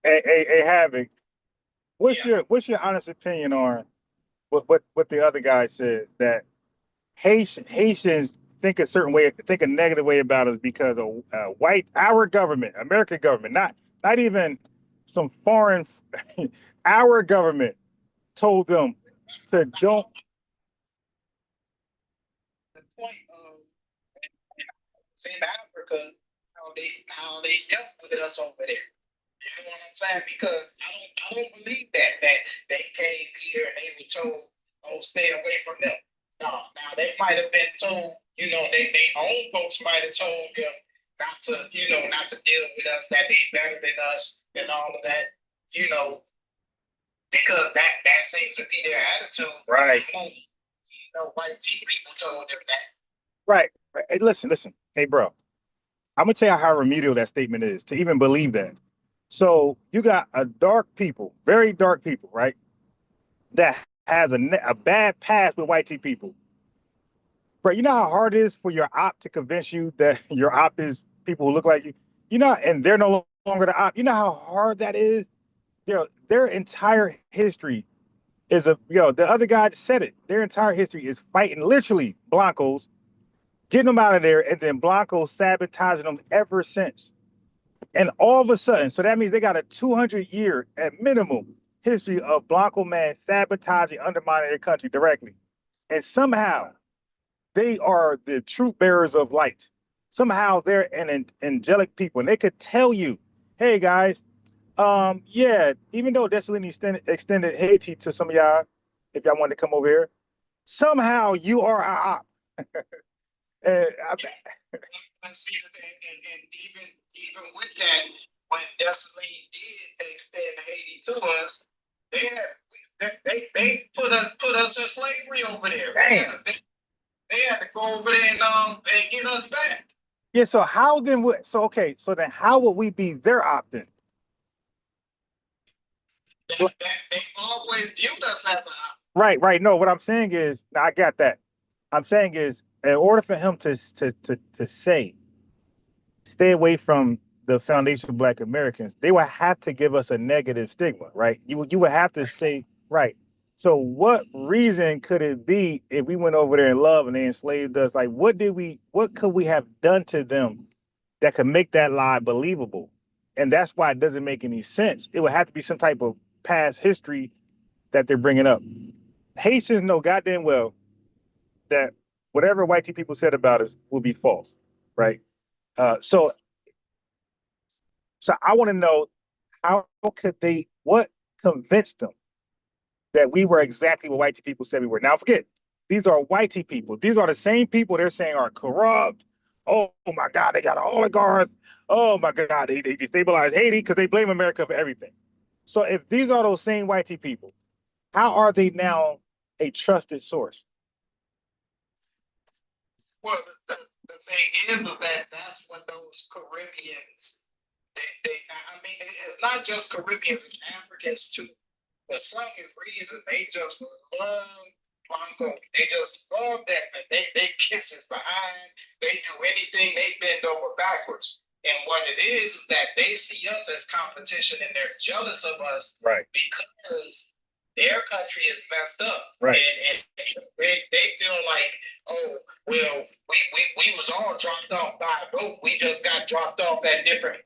Hey, Havoc. What's your honest opinion on what the other guy said that Haitians think a certain way, think a negative way about us because of our government, American government, not even some foreign, our government told them to don't. The point of in Africa, how they dealt with us over there. You know what I'm saying? Because I don't believe that they came here and they were told, "Oh, stay away from them." No, now they might have been told, they own folks might have told them not to deal with us, that they better than us and all of that, because that seems to be their attitude. Right. White people told them that. Right. Hey, listen. Hey, bro, I'm gonna tell you how remedial that statement is to even believe that. So you got a dark people, very dark people, right? That has a bad past with white people. But you know how hard it is for your op to convince you that your op is people who look like you? And they're no longer the op. You know how hard that is? Their entire history the other guy said it. Their entire history is fighting literally Blancos, getting them out of there, and then Blancos sabotaging them ever since. And all of a sudden, so that means they got a 200-year at minimum history of Blanco man sabotaging, undermining their country directly. And somehow they are the truth bearers of light. Somehow they're an angelic people. And they could tell you, hey guys, yeah, even though Dessalini extended Haiti to some of y'all, if y'all wanted to come over here, somehow you are our op. And I see that, and even with that, when Dessalines did extend Haiti to us, they put us in slavery over there. Damn. They had to go over there and get us back. Yeah, so how then would so then how would we be their op then? They always viewed us as an op. Right. No, what I'm saying is, I got that. I'm saying is, in order for him to say, stay away from the foundation of Black Americans, they would have to give us a negative stigma, right? You would have to say, right. So what reason could it be if we went over there in love and they enslaved us? Like, what could we have done to them that could make that lie believable? And that's why it doesn't make any sense. It would have to be some type of past history that they're bringing up. Haitians know goddamn well that whatever white people said about us will be false, right? So I want to know, how could they, what convinced them that we were exactly what white people said we were? Now forget, these are white people. These are the same people they're saying are corrupt. Oh my God, they got oligarchs. Oh my God, they destabilized Haiti because they blame America for everything. So if these are those same white people, how are they now a trusted source? Well, the thing is that that's what those Caribbeans, I mean, it's not just Caribbeans, it's Africans too. For some reason, they just love Blanco. They just love that. They kiss his behind. They do anything. They bend over backwards. And what it is that they see us as competition, and they're jealous of us, right? Because their country is messed up, right? And they feel like, oh, well, we was all dropped off by a boat. We just got dropped off at different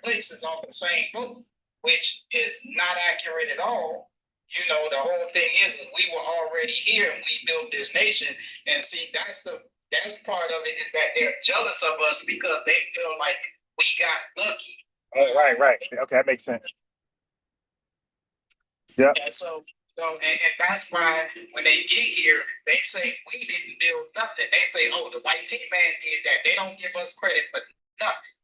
places on the same boat, which is not accurate at all. You know, the whole thing is we were already here and we built this nation. And see, that's part of it, is that they're jealous of us because they feel like we got lucky. Oh, right. Okay, that makes sense. Yeah. And so and that's why when they get here, they say we didn't build nothing. They say, oh, the white team man did that. They don't give us credit for nothing.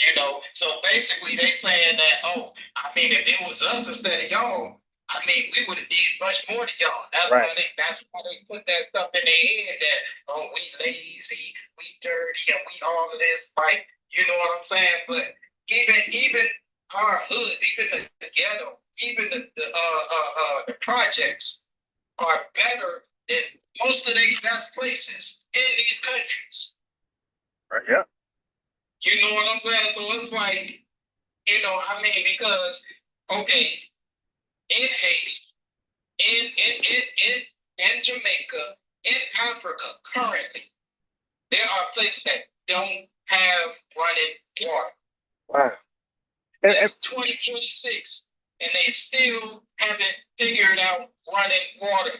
You know, so basically they saying that, oh, I mean, if it was us instead of y'all, I mean, we would have did much more than y'all. That's right. That's why they put that stuff in their head that, oh, we lazy, we dirty, and we all of this. Like, you know what I'm saying? But even our hood, even the ghetto, even the projects are better than most of the best places in these countries. Right. Yeah. You know what I'm saying? So it's like, you know, I mean, because okay, in Haiti, in Jamaica, in Africa, currently, there are places that don't have running water. Wow. It's 2026, and they still haven't figured out running water.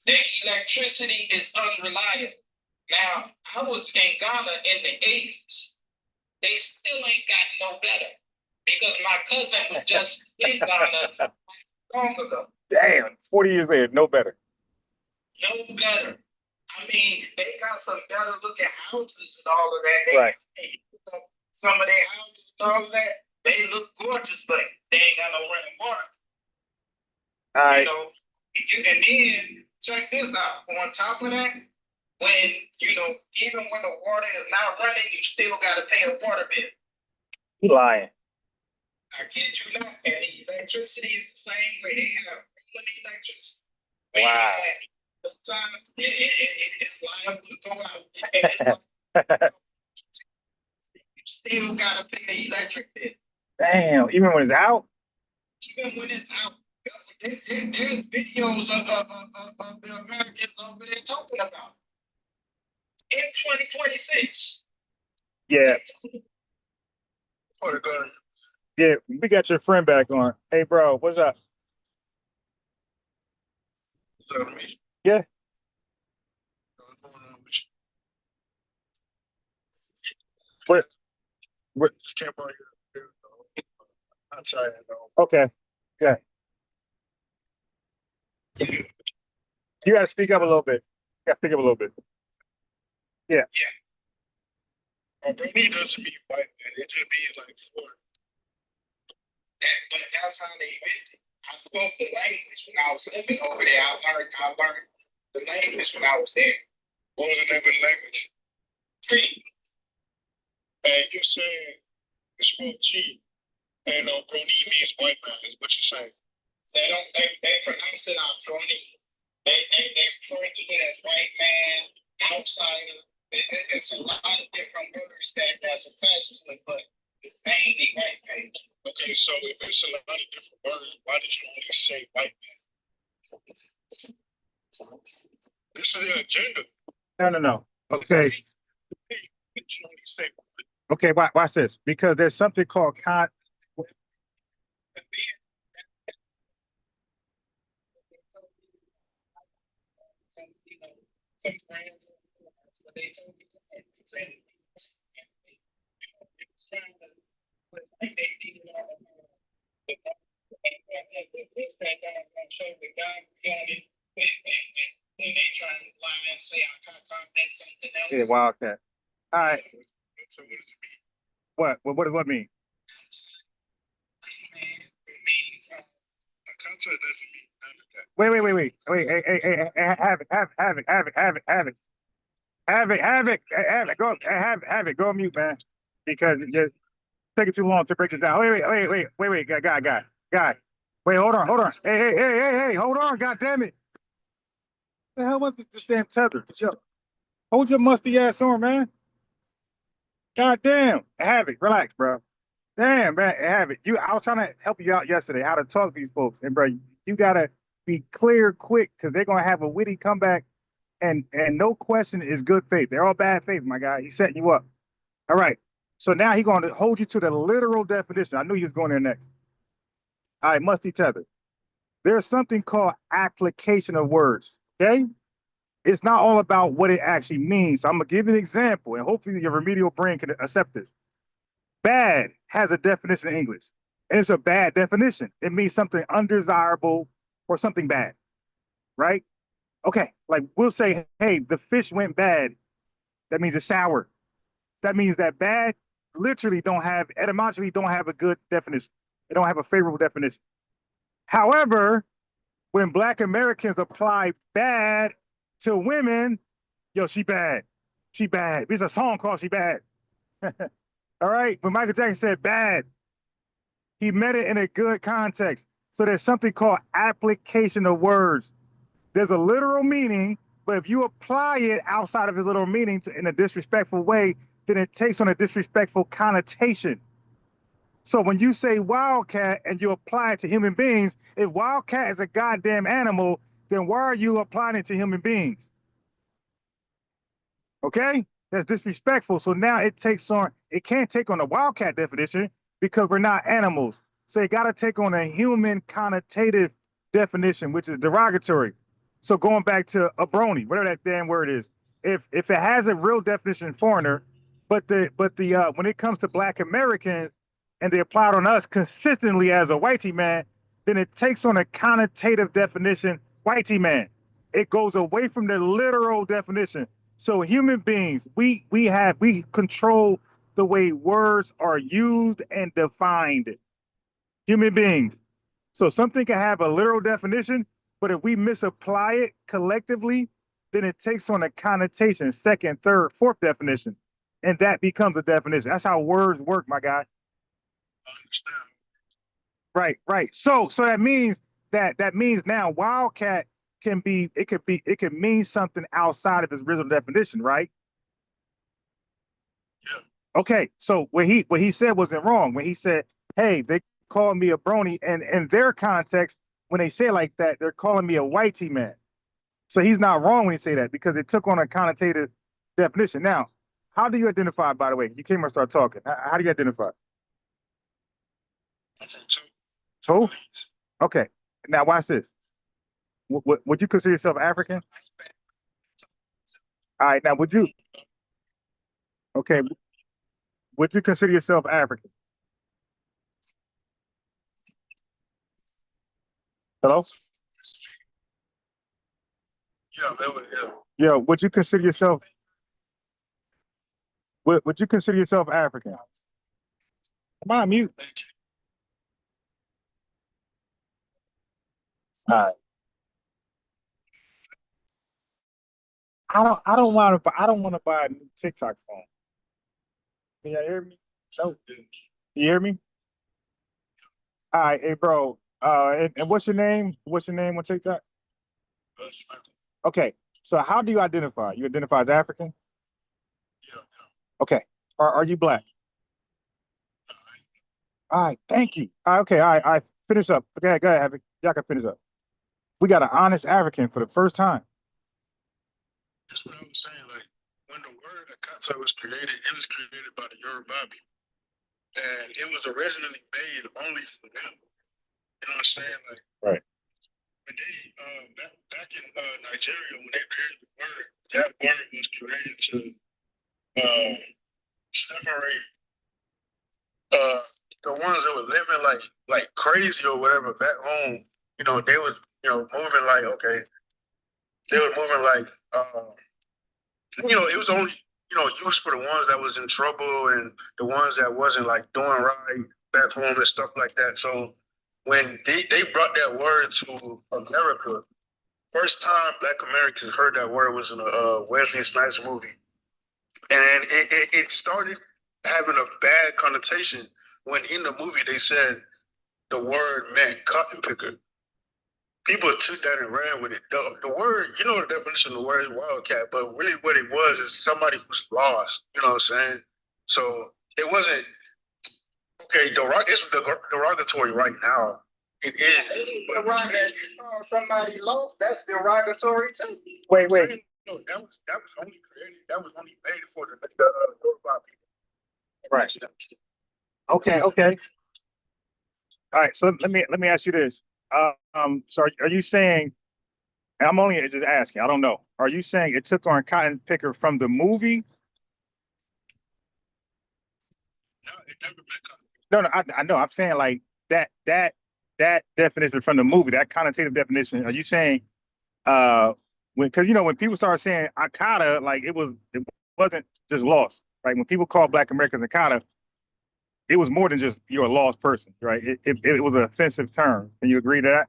Their electricity is unreliable. Now, I was in Ghana in the 80s. They still ain't got no better, because my cousin was just in Ghana long ago. Damn, 40 years later, no better. No better. I mean, they got some better looking houses and all of that. Right. Some of their houses and all of that, they look gorgeous, but they ain't got no running water. All right. You know, and then check this out. On top of that, when, you know, even when the water is not running, you still got to pay a water bill. You lying. I kid you not. And the electricity is the same way. They have electricity. Wow. Sometimes it's liable to go out. You still got to pay an electric bill. Damn, even when it's out? Even when it's out. There's videos of the Americans over there talking about it. In 2026. Yeah. Yeah, we got your friend back on. Hey, bro, what's up? Yeah. What? What? I'm sorry. Okay. Yeah. You got to speak up a little bit. You got to speak up a little bit. Yeah. Albania doesn't mean white man. It just means like foreign. But that's how they meant it. I spoke the language when I was living over there. I learned the language when I was there. What was the name of the language? Free. And you saying you spoke G, and Brony means white man, is what you're saying. They pronounce it out Brony. They refer to it as white man, outsider. It's a lot of different words that's attached to it, but it's mainly white man. Okay, so if it's a lot of different words, why did you only say white man? This is the agenda. No. Okay. Okay, watch this. Because there's something called yeah, wildcat. All right. What does what mean? Wait. Have it. Have it. Go on mute, man. Because it's just taking too long to break it down. Wait, guy. Wait, hold on. Hey, hold on, god damn it. The hell was this damn tether? Yo, hold your musty ass on, man. God damn. Have it. Relax, bro. Damn, man, have it. I was trying to help you out yesterday how to talk to these folks. And bro, you gotta be clear quick because they're gonna have a witty comeback and no question is good faith. They're all bad faith, my guy. He's setting you up. All right. So now he's going to hold you to the literal definition. I knew he was going there next. All right, musty tether. There's something called application of words. Okay. It's not all about what it actually means. So I'm gonna give you an example, and hopefully your remedial brain can accept this. Bad has a definition in English, and it's a bad definition. It means something undesirable or something bad, right? Okay, like we'll say, hey, the fish went bad. That means it's sour. That means that bad literally etymologically don't have a good definition. They don't have a favorable definition. However, when Black Americans apply bad to women, yo, she bad. She bad. There's a song called She Bad. All right. When Michael Jackson said bad, he meant it in a good context. So there's something called application of words. There's a literal meaning, but if you apply it outside of its literal meaning in a disrespectful way, then it takes on a disrespectful connotation. So when you say wildcat and you apply it to human beings, if wildcat is a goddamn animal, then why are you applying it to human beings? Okay? That's disrespectful. So now it can't take on the wildcat definition because we're not animals. So it got to take on a human connotative definition, which is derogatory. So going back to a brony, whatever that damn word is, if it has a real definition foreigner, but the when it comes to Black Americans and they apply it on us consistently as a whitey man, then it takes on a connotative definition, whitey man. It goes away from the literal definition. So human beings, we control the way words are used and defined. Human beings. So something can have a literal definition, but if we misapply it collectively, then it takes on a connotation, second, third, fourth definition. And that becomes a definition. That's how words work, my guy. Right. So that means now wildcat it could mean something outside of its original definition, right? Yeah. Okay, so what he said wasn't wrong. When he said, hey, they called me a brony, and in their context, when they say it like that, they're calling me a whitey man. So he's not wrong when he say that because it took on a connotative definition. Now, how do you identify, by the way? You came and start talking. How do you identify? I think two. Two? Okay. Now watch this. Would you consider yourself African? All right. Now would you? Okay. Would you consider yourself African? Hello? Yeah, that was, yeah. Yeah. Would you consider yourself? Would you consider yourself African? Am I on mute? All right. I don't want to buy a new TikTok phone. Can you hear me? No. You hear me? All right, hey bro. And what's your name? What's your name on TikTok? Okay. So how do you identify? You identify as African? Yeah. Okay. Are you black? All right, thank you. Okay, all right, finish up. Okay, go ahead, Havoc. Y'all can finish up. We got an honest African for the first time. That's what I was saying. Like when the word Akatsa was created by the Yoruba people. And it was originally made only for them. You know what I'm saying? Like Right. when they back in Nigeria, when they created the word, that word was created to separate the ones that were living like crazy or whatever back home. You know, they was moving like okay, they were moving like it was only used for the ones that was in trouble and the ones that wasn't like doing right back home and stuff like that. So when they brought that word to America, first time Black Americans heard that word was in a Wesley Snipes movie, and it started having a bad connotation when in the movie they said the word meant cotton picker. People took that and ran with it. The word, the definition of the word is wildcat, but really what it was is somebody who's lost. You know what I'm saying? So it wasn't okay. It's derogatory right now. It is. Somebody lost. That's derogatory too. Wait. No, that was only created. That was only made for the Yoruba people. Right. Okay. All right. So let me ask you this. So are you saying? And I'm only just asking. I don't know. Are you saying it took on cotton picker from the movie? No, it never been cotton. No, I know. I'm saying like that definition from the movie, that connotative definition. Are you saying because when people start saying Akata, like it wasn't just lost, right? When people call Black Americans Akata, it was more than just you're a lost person, right? It was an offensive term. Can you agree to that?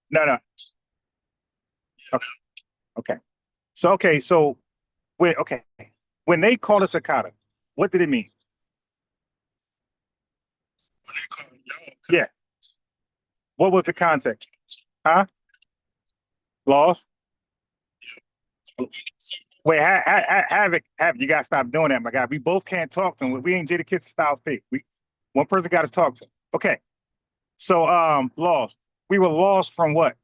No. Okay. So when they call us Akata, what did it mean? When they call y'all, Yeah. What was the context? Huh? Lost? Wait, Havoc, you gotta stop doing that, my guy. We both can't talk to him. We ain't Jada Kiss style fake. One person got to talk to him. Okay. So lost. We were lost from what?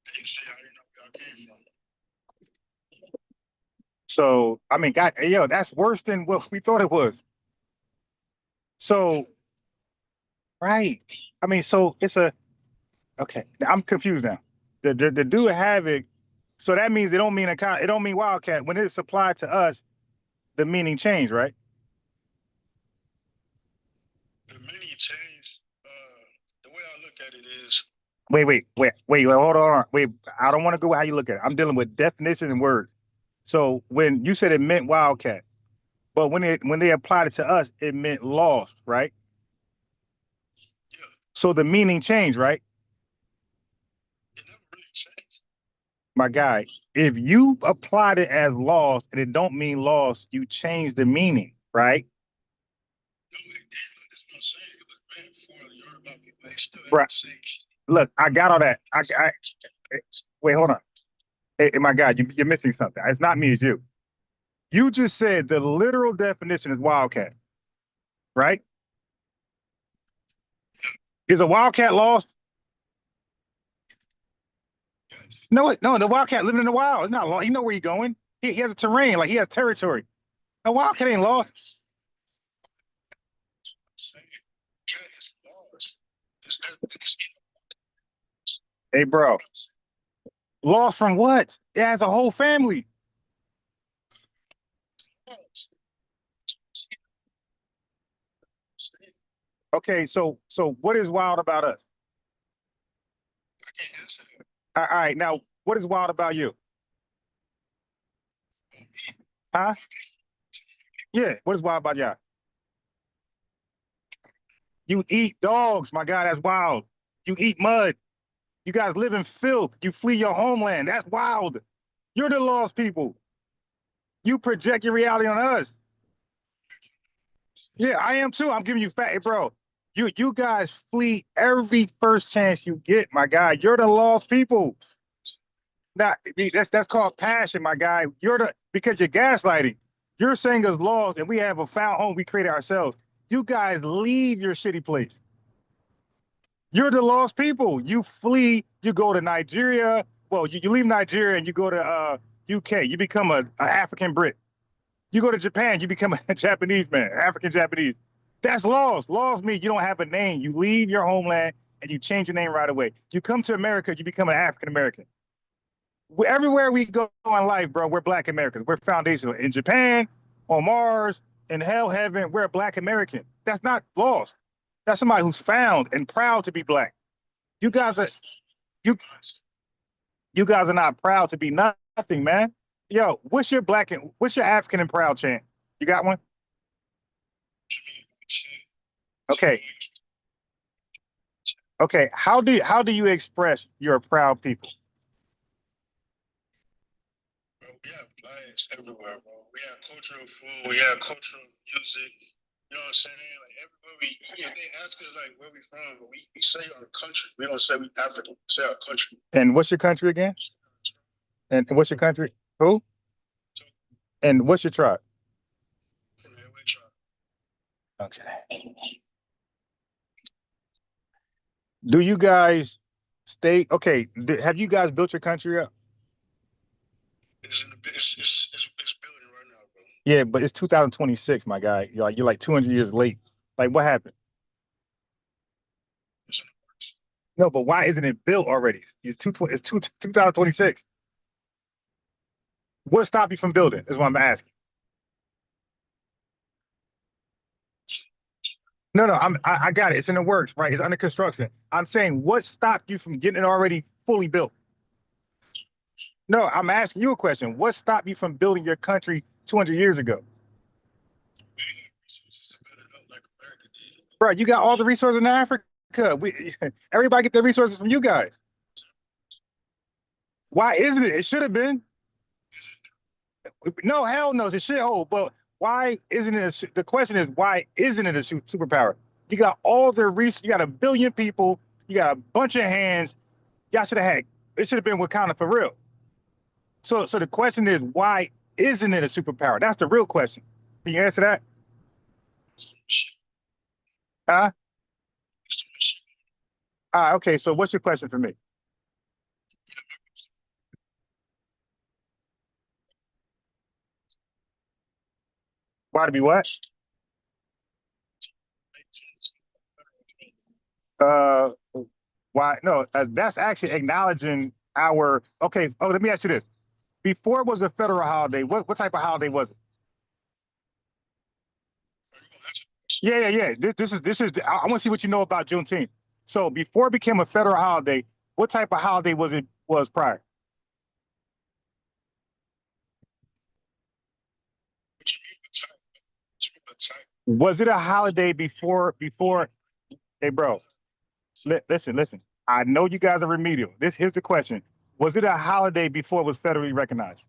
they say I didn't know where y'all came from. So I mean, God, yo, that's worse than what we thought it was. So right. I mean, so it's a okay. I'm confused now. The dude Havoc. So that means it don't mean Wildcat. When it's applied to us, the meaning changed, right? The meaning changed. The way I look at it is Wait, hold on. Wait, I don't want to go how you look at it. I'm dealing with definitions and words. So when you said it meant Wildcat, but when they applied it to us, it meant lost, right? yeah, So the meaning changed, right? it never really changed. My guy, if you applied it as lost and it don't mean lost, you change the meaning, right? No, it didn't. That's what I'm saying. It was meant for the Yoruba people. They still have Right. the same. Look, I got all that. Wait, hold on. Hey, my God, you're missing something. It's not me, it's you. You just said the literal definition is wildcat, right? Is a wildcat lost? Yes. No, the wildcat living in the wild. It's not lost. He know where he's going. He has a terrain, like he has territory. A wildcat ain't lost. Hey, bro, lost from what? It has a whole family. Okay, so what is wild about us? All right, now what is wild about you? Huh? Yeah, what is wild about y'all? You eat dogs, my God, that's wild. You eat mud. You guys live in filth. You flee your homeland. That's wild. You're the lost people. You project your reality on us. Yeah, I am too. I'm giving you fact, hey, bro. You guys flee every first chance you get, my guy. You're the lost people. Now, that's called passion, my guy. You're the because you're gaslighting. You're saying us lost, and we have a found home we created ourselves. You guys leave your shitty place. You're the lost people. You flee. You go to Nigeria. Well, you leave Nigeria and you go to UK. You become a African Brit. You go to Japan. You become a Japanese man, African Japanese. That's lost. Lost means you don't have a name. You leave your homeland and you change your name right away. You come to America. You become an African American. Everywhere we go in life, bro, we're Black Americans. We're foundational. In Japan, on Mars, in hell, heaven, we're a Black American. That's not lost. That's somebody who's found and proud to be Black. You guys are you you guys are not proud to be nothing, man. Yo, what's your Black and what's your African and proud chant? You got one? Okay. Okay. How do you express you're proud people? We have flags everywhere, bro. We have cultural food. We have cultural music. You know what I'm saying? Like everywhere if they ask us like where we from, we say our country. We don't say we African. We say our country. And what's your country again? And what's your country? Who? And what's your tribe? From the LA tribe. Okay. Do you guys stay? Okay. Have you guys built your country up? It's building right now, bro. Yeah, but it's 2026, my guy. You're like 200 years late. Like, what happened? It's in the works. No, but why isn't it built already? It's 2026. What stopped you from building? Is what I'm asking. No, no, I got it. It's in the works, right? It's under construction. I'm saying, what stopped you from getting it already fully built? No, I'm asking you a question. What stopped you from building your country 200 years ago? We have resources to build it up like America did. Bro, you got all the resources in Africa. Everybody get their resources from you guys. Why isn't it? It should have been. No, hell no, it's a shithole. But why isn't it? The question is, why isn't it a superpower? You got all the resources. You got a billion people. You got a bunch of hands. Y'all should have had. It should have been Wakanda for real. So the question is, why isn't it a superpower? That's the real question. Can you answer that? Huh? Okay. So what's your question for me? Why to be what? Uh, why? No, that's actually acknowledging our. Okay. Oh, let me ask you this. Before it was a federal holiday, what type of holiday was it? Yeah, yeah, yeah. This is. I want to see what you know about Juneteenth. So before it became a federal holiday, what type of holiday was prior? Was it a holiday before? Hey, bro, listen. I know you guys are remedial. Here's the question: was it a holiday before it was federally recognized?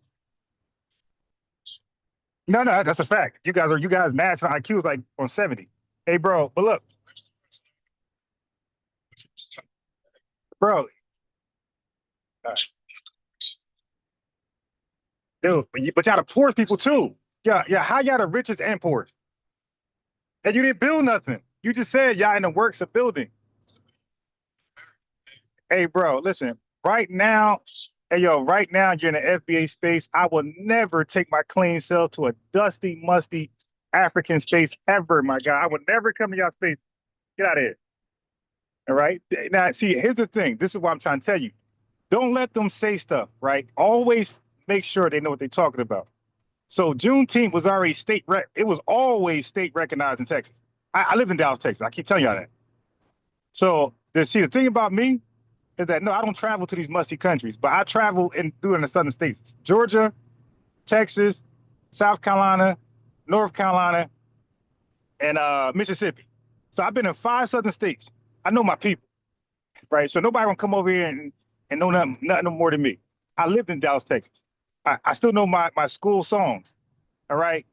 No, no, that's a fact. You guys national IQ is like on 70. Hey, bro, but look, bro, uh, dude, but y'all the poorest people too. Yeah, yeah. How y'all the richest and poorest? And you didn't build nothing. You just said y'all in the works of building. Hey, bro, listen. Right now, hey yo, right now you're in the FBA space. I will never take my clean self to a dusty, musty. African space ever, my guy. I would never come to y'all space. Get out of here. All right. Now, see, here's the thing. This is what I'm trying to tell you. Don't let them say stuff, right? Always make sure they know what they're talking about. So Juneteenth was already it was always state recognized in Texas. I live in Dallas, Texas. I keep telling y'all that. So see, the thing about me is that no, I don't travel to these musty countries, but I travel in the southern states: Georgia, Texas, South Carolina, North Carolina, and Mississippi. So I've been in 5 southern states. I know my people, right? So nobody gonna come over here and know nothing more than me. I lived in Dallas, Texas. I still know my school songs. All right.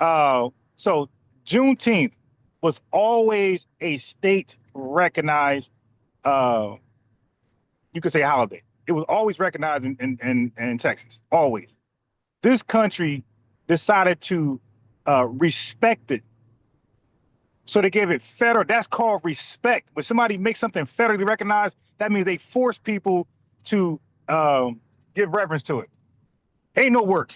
So Juneteenth was always a state recognized, you could say, holiday. It was always recognized in Texas. Always. This country decided to respect it. So they gave it federal. That's called respect. When somebody makes something federally recognized, that means they force people to give reverence to it. Ain't no work.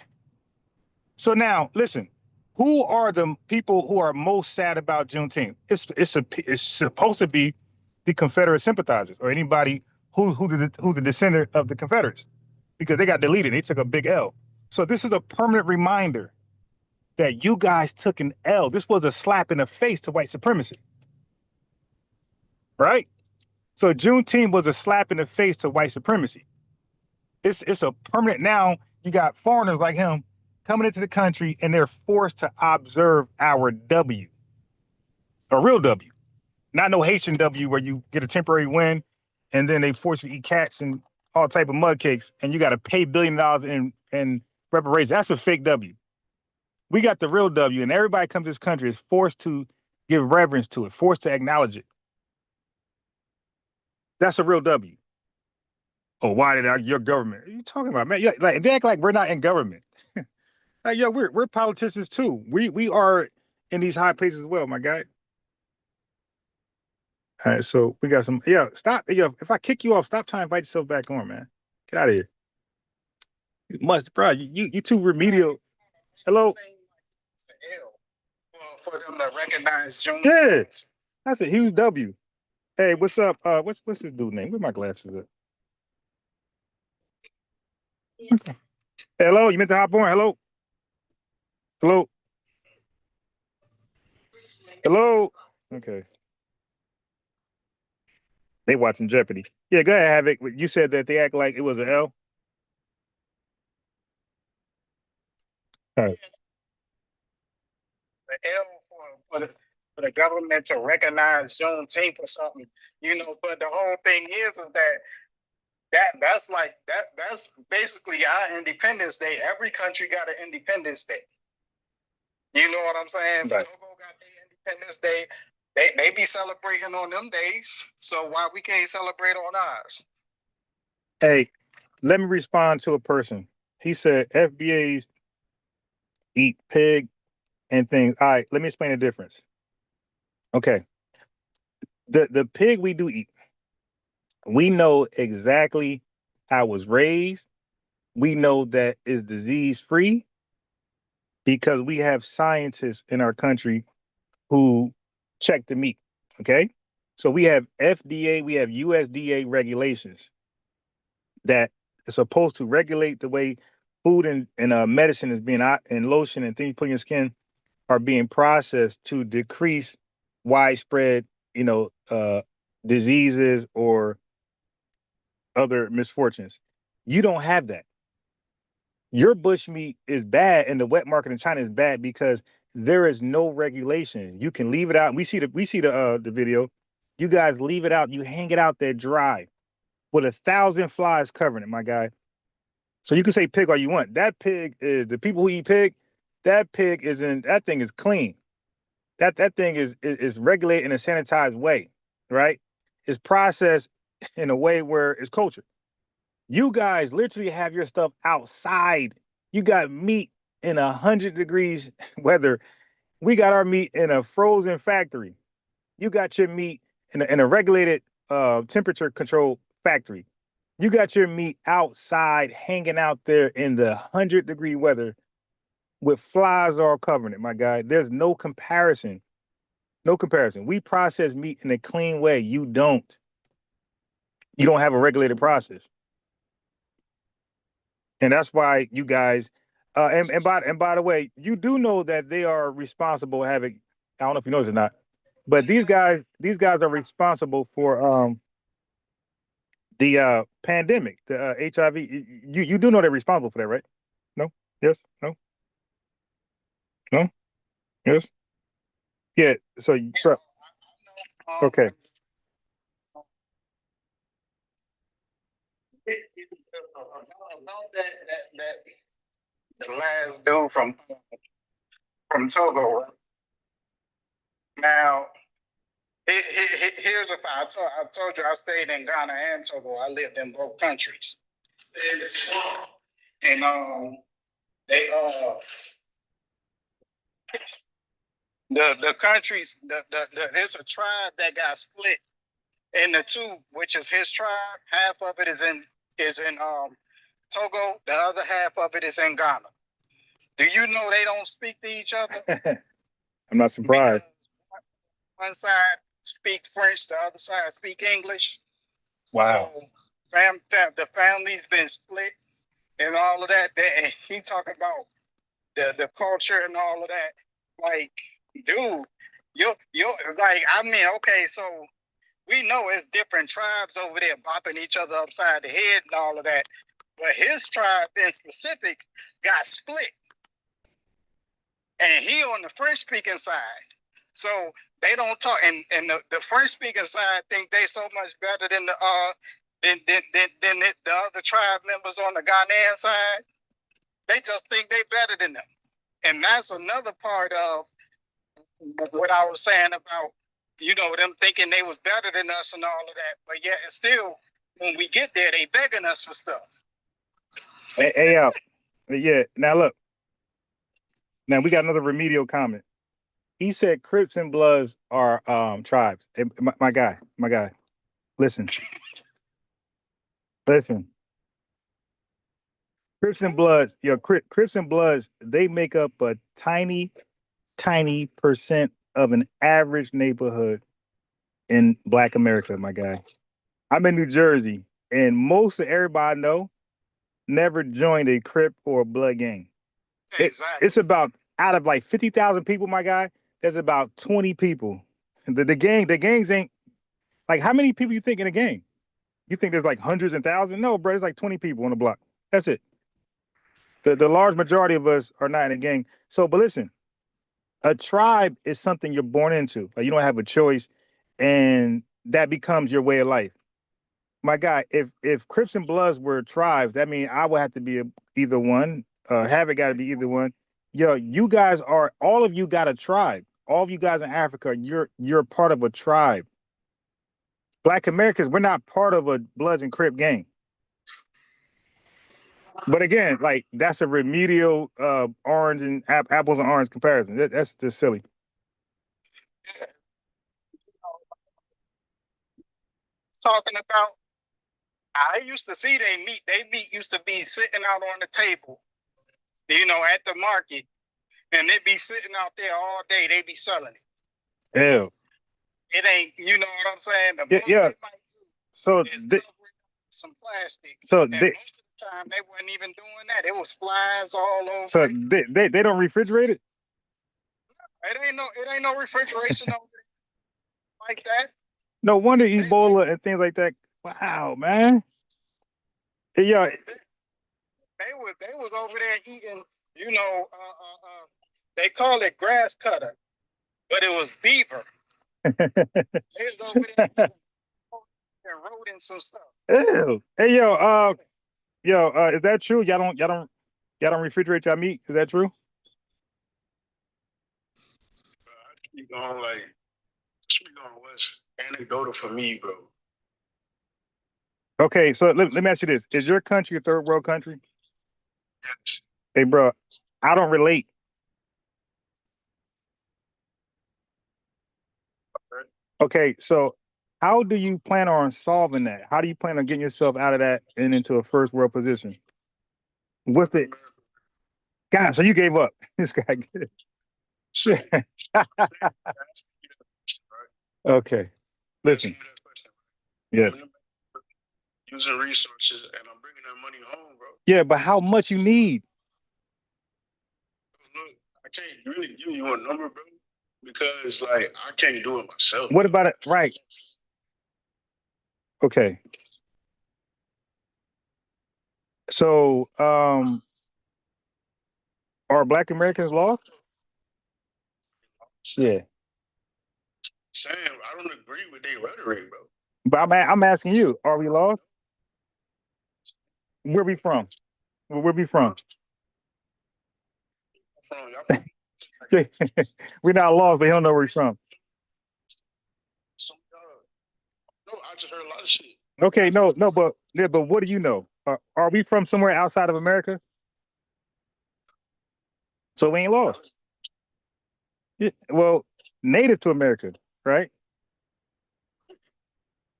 So now, listen, who are the people who are most sad about Juneteenth? It's supposed to be the Confederate sympathizers or anybody who's the descendant of the Confederates, because they got deleted. They took a big L. So this is a permanent reminder that you guys took an L. This was a slap in the face to white supremacy, right? So Juneteenth was a slap in the face to white supremacy. It's a permanent. Now you got foreigners like him coming into the country and they're forced to observe our W, a real W, not no Haitian W where you get a temporary win and then they force you to eat cats and all type of mud cakes and you got to pay $1 billion in reparations. That's a fake W. We got the real W, and everybody comes to this country is forced to give reverence to it, forced to acknowledge it. That's a real W. Oh, why did your government? What are you talking about, man? Yeah, like they act like we're not in government. Like, yo, we're politicians too. We are in these high places as well, my guy. All right, so we got some. Yeah, stop. Yo, if I kick you off, stop trying to invite yourself back on, man. Get out of here. You must, bro. You too remedial. Hello. For them to recognize June. Yeah, that's a huge W. Hey, what's up? What's this dude name? Where my glasses at? Hello, you meant to hop on? Hello, hello, hello. Okay, they watching Jeopardy. Yeah, go ahead, Havoc. You said that they act like it was an L. All right. The L for the government to recognize Juneteenth or something, But the whole thing is that's basically our Independence Day. Every country got an Independence Day. You know what I'm saying? Right. Togo got their Independence Day. They be celebrating on them days. So why we can't celebrate on ours? Hey, let me respond to a person. He said FBAs eat pig and things. All right, let me explain the difference. Okay, the pig we do eat, we know exactly how it was raised. We know that it's disease free because we have scientists in our country who check the meat. Okay, so we have FDA, we have USDA regulations that is supposed to regulate the way food and medicine is being and lotion and things you put in your skin are being processed to decrease widespread, diseases or other misfortunes. You don't have that. Your bush meat is bad, and the wet market in China is bad because there is no regulation. You can leave it out. We see the video. You guys leave it out. You hang it out there dry with 1,000 flies covering it, my guy. So you can say pig all you want. That pig is the people who eat pig. That thing is clean. That thing is regulated in a sanitized way, right? It's processed in a way where it's cultured. You guys literally have your stuff outside. You got meat in 100 degrees weather. We got our meat in a frozen factory. You got your meat in a regulated temperature control factory. You got your meat outside hanging out there in the 100-degree weather. with flies all covering it, my guy. There's no comparison. No comparison. We process meat in a clean way. You don't. You don't have a regulated process. And that's why you guys and by the way, you do know that they are responsible having, I don't know if you know this or not, but these guys are responsible for the pandemic, the HIV. You do know they're responsible for that, right? No? Yes? No? No? Yes? Yeah. So okay. About that the last dude from Togo. Now, here's a fact. I told you I stayed in Ghana and Togo. I lived in both countries. And they the countries it's a tribe that got split into two, which is his tribe. Half of it is in Togo. The other half of it is in Ghana. Do you know they don't speak to each other? I'm not surprised. Because one side speak French, the other side speak English. Wow. So the family's been split and all of that. And he talking about the culture and all of that. Like, dude, you're like, I mean, okay, so we know it's different tribes over there bopping each other upside the head and all of that. But his tribe in specific got split. And he on the French speaking side. So they don't talk, and the French speaking side think they so much better than the other tribe members on the Ghanaian side. They just think they better than them. And that's another part of what I was saying about, you know, them thinking they was better than us and all of that. But yet still, when we get there, they begging us for stuff. Hey, yeah. Now look. Now we got another remedial comment. He said Crips and Bloods are tribes. Hey, my guy. Listen. Crips and Bloods, Crips and Bloods, they make up a tiny percent of an average neighborhood in Black America, my guy. I'm in New Jersey, and most of everybody I know never joined a Crip or a Blood gang. Exactly. It's about, out of like 50,000 people, my guy, there's about 20 people. The gangs ain't, like, how many people you think in a gang? You think there's like hundreds and thousands? No, bro, there's like 20 people on the block. That's it. The large majority of us are not in a gang. So, but listen, a tribe is something you're born into. Like, you don't have a choice, and that becomes your way of life. My guy, if Crips and Bloods were tribes, that means I would have to be either one. Have got to be either one. Yo, you guys are, all of you got a tribe. All of you guys in Africa, you're part of a tribe. Black Americans, we're not part of a Bloods and Crip gang. But again, like, that's a remedial orange and apples and orange comparison. That's just silly. Talking about, I used to see they meat used to be sitting out on the table, you know, at the market, and they'd be sitting out there all day. They be selling it. Ew. It ain't, you know what I'm saying? The most Yeah. they might do So is cover some plastic. So and most of the time they wasn't even doing that. It was flies all over. So they don't refrigerate it? It ain't no refrigeration over there like that. No wonder Ebola and things like that. Wow, man. Yeah. They was over there eating, you know, they call it grass cutter, but it was beaver. They was over there and rodents and stuff. Ew. Hey, is that true? Y'all don't refrigerate your meat? Is that true? Keep going, like, what's anecdotal for me, bro? Okay, so let me ask you this: is your country a third world country? Yes. Hey, bro, I don't relate. Okay, so how do you plan on solving that? How do you plan on getting yourself out of that and into a first world position? What's the God, so you gave up. This guy. So, Okay. Listen. Yes. Using resources, and I'm bringing that money home, bro. Yeah, but how much you need? Look, I can't really give you a number, bro, because like I can't do it myself. What about it? Right. Okay. So, are Black Americans lost? Yeah. Sam, I don't agree with their rhetoric, bro. But I'm asking you, are we lost? Where we from? Where we from? Y'all from We're not lost, but you don't know where we're from. no, I just heard a lot of shit. Okay, no, but yeah, but what do you know? Are we from somewhere outside of America? So we ain't lost. Yeah, well, native to America, right?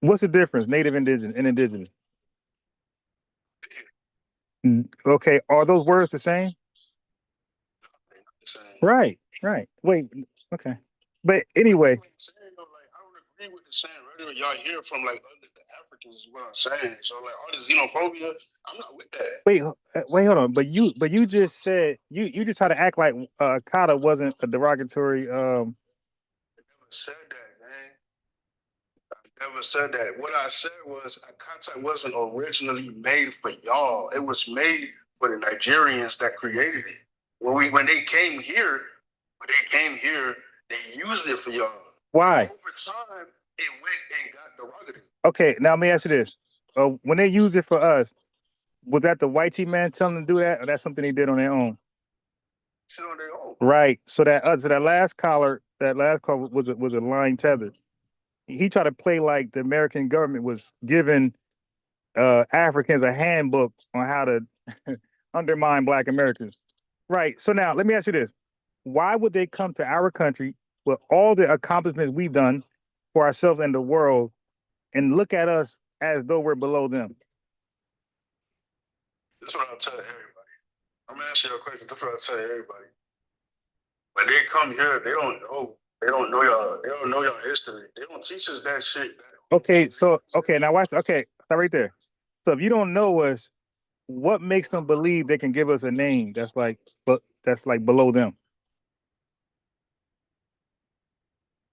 What's the difference, native, indigenous, and indigenous? Okay, are those words the same? Right, right. Wait, okay. But anyway, I don't agree with the same rhetoric y'all hear from like other Africans is what I'm saying. So like all this xenophobia, I'm not with that. wait, hold on. But you just said you just try to act like Kata wasn't a derogatory. I never said that, man. I never said that. What I said was Akata wasn't originally made for y'all. It was made for the Nigerians that created it. When they came here, they used it for y'all. Why? Over time, it went and got derogative. Okay, now let me ask you this: when they used it for us, was that the white team man telling them to do that, or that's something they did on their own? Sit on their own. Right. So that last caller was a line tethered. He tried to play like the American government was giving Africans a handbook on how to undermine Black Americans. Right. So now let me ask you this: why would they come to our country with all the accomplishments we've done for ourselves and the world, and look at us as though we're below them? That's what I'll tell everybody. I'm gonna ask you a question. That's what I'll tell everybody. When they come here, they don't know y'all history. They don't teach us that shit. Okay, now watch. Okay, stop right there. So if you don't know us, what makes them believe they can give us a name that's like below them?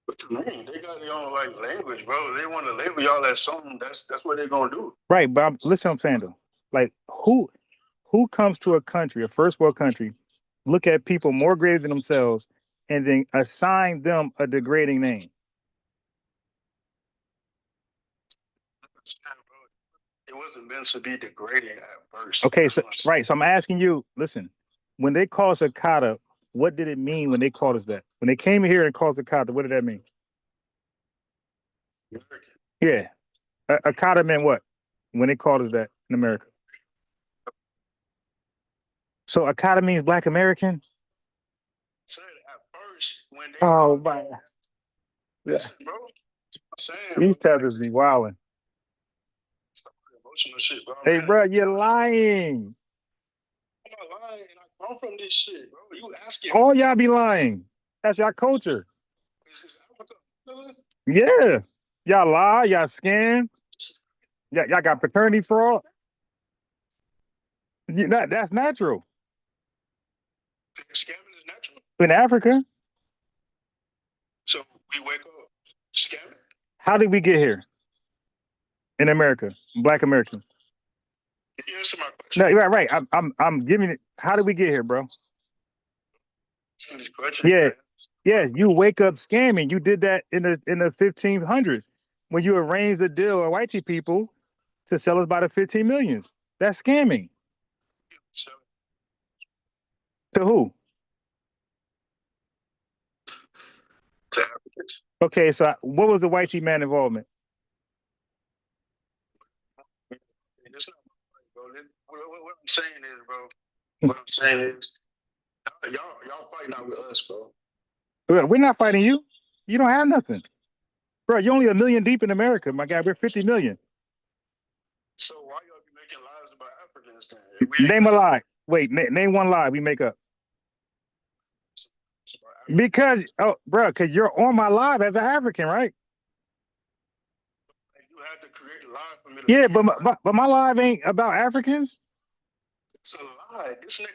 What you mean? They got their own like language, bro. They want to label y'all as something. That's what they're gonna do. Right, but listen, I'm saying though, like who comes to a country, a first world country, look at people more greater than themselves, and then assign them a degrading name? It wasn't meant to be degrading at first. Okay, so right. So I'm asking you, listen, when they call us a kata, what did it mean when they called us that? When they came here and called us a kata, what did that mean? American. Yeah. A kata meant what when they called us that in America? So a kata means Black American? Said at first when they Oh my. Listen, bro. I'm saying, These tethers be wilding. Emotional shit, bro. Hey, bro, you're lying. I'm not lying, and I come from this shit, bro. You asking? All y'all be lying. That's your culture. Is Africa? Yeah. Y'all lie, y'all scam. Y'all got paternity fraud. That's natural. Scamming is natural. In Africa. So we wake up scamming. How did we get here? In America, Black Americans. Can you answer my question? No, right. I'm giving it. How did we get here, bro? Yeah. Yes, you wake up scamming. You did that in the 1500s when you arranged a deal with white people to sell us by the 15 millions. That's scamming. To who? To Africans. Okay, so what was the white chief man involvement? It's not bro. What I'm saying is, bro. What I'm saying is, y'all fighting out with us, bro. We're not fighting you. You don't have nothing, bro. You're only 1 million deep in America, my guy. We're 50 million. So why y'all be making lies about Africans then? Name a lie. Wait, name one lie we make up. Because bro, because you're on my live as an African, right? You had to create a lie for me to Yeah, be alive. but my live ain't about Africans. It's a lie. This nigga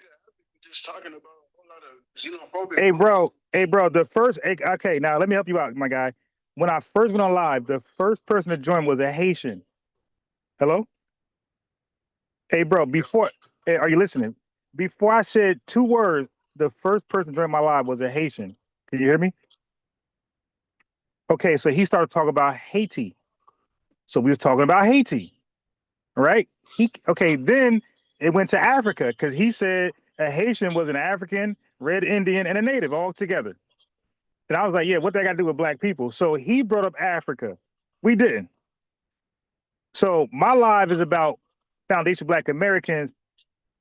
just talking about a whole lot of xenophobic. Hey, bro. The first, okay, now let me help you out, my guy. When I first went on live, the first person to join was a Haitian. Hello? Hey, bro, hey, are you listening? Before I said two words, the first person to join my live was a Haitian. Can you hear me? Okay, so he started talking about Haiti. So we was talking about Haiti, right? Okay, then it went to Africa because he said a Haitian was an African, red Indian, and a native all together. And I was like, yeah, what that got to do with black people? So he brought up Africa. We didn't. So my live is about foundation Black Americans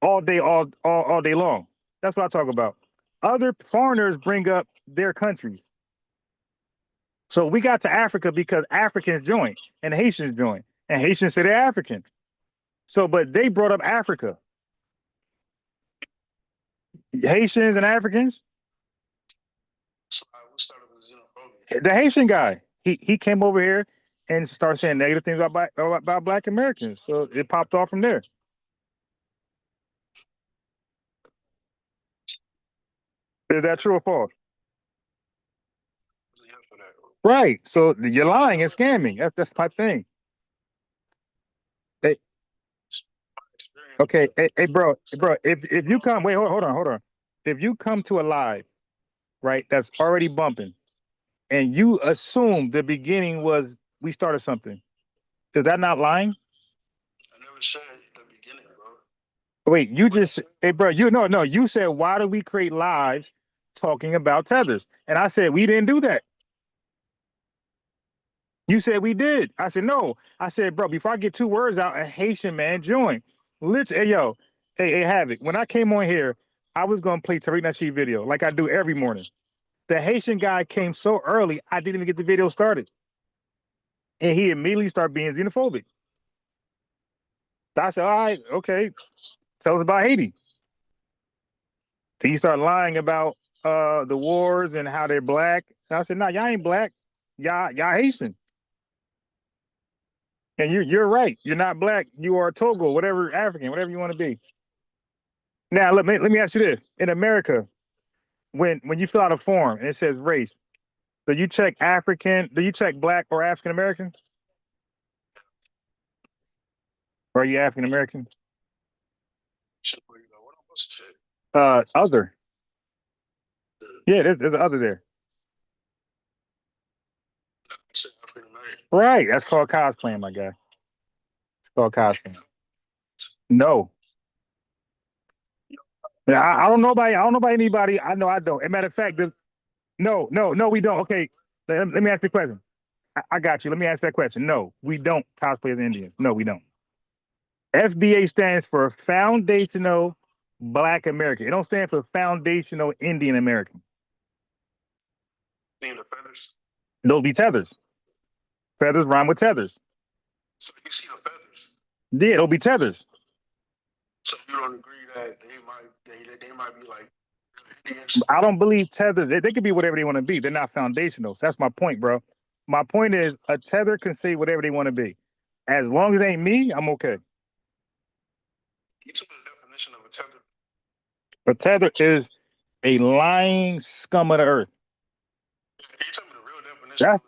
all day, all day long. That's what I talk about. Other foreigners bring up their countries. So we got to Africa because Africans joined and Haitians joined, and Haitians say they're African. So, but they brought up Africa, Haitians and Africans. So we started with xenophobia. The Haitian guy, he came over here and started saying negative things about Black Americans. So it popped off from there. Is that true or false? Right. So you're lying and scamming. That's my thing. Hey, okay. Hey, bro. If you come, wait, hold on. If you come to a live, right, that's already bumping, and you assume the beginning was we started something, is that not lying? I never said the beginning, bro. Wait, you just, hey, bro, no, you said, why do we create lives talking about tethers? And I said, we didn't do that. You said we did. I said, no. I said, bro, before I get two words out, a Haitian man joined. Hey, yo, hey, Havoc, when I came on here, I was going to play Tariq Nasheed video like I do every morning. The Haitian guy came so early, I didn't even get the video started. And he immediately started being xenophobic. I said, all right, okay, tell us about Haiti. He started lying about the wars and how they're black. And I said, no, y'all ain't black. Y'all Haitian. And you're right. You're not black. You are Togo, whatever, African, whatever you want to be. Now let me ask you this: in America, when you fill out a form and it says race, do you check African? Do you check black or African American? Or are you African American? What I'm supposed to check? Other. Yeah, there's other there. Right. That's called cosplaying, my guy. It's called cosplaying. No. I don't know about anybody. I know I don't. As a matter of fact, no, we don't. Okay, let me ask you a question. I got you. Let me ask that question. No, we don't cosplay as Indians. No, we don't. FBA stands for Foundational Black American. It don't stand for Foundational Indian American. Seeing the feathers? Those be tethers. Feathers rhyme with tethers. So you see the feathers? Yeah, they'll be tethers. So you don't agree that they might be like I don't believe tethers. They could be whatever they want to be. They're not foundational. So that's my point, bro. My point is a tether can say whatever they want to be. As long as it ain't me, I'm okay. You took the definition of a tether. A tether is a lying scum of the earth. Can you tell me the real definition?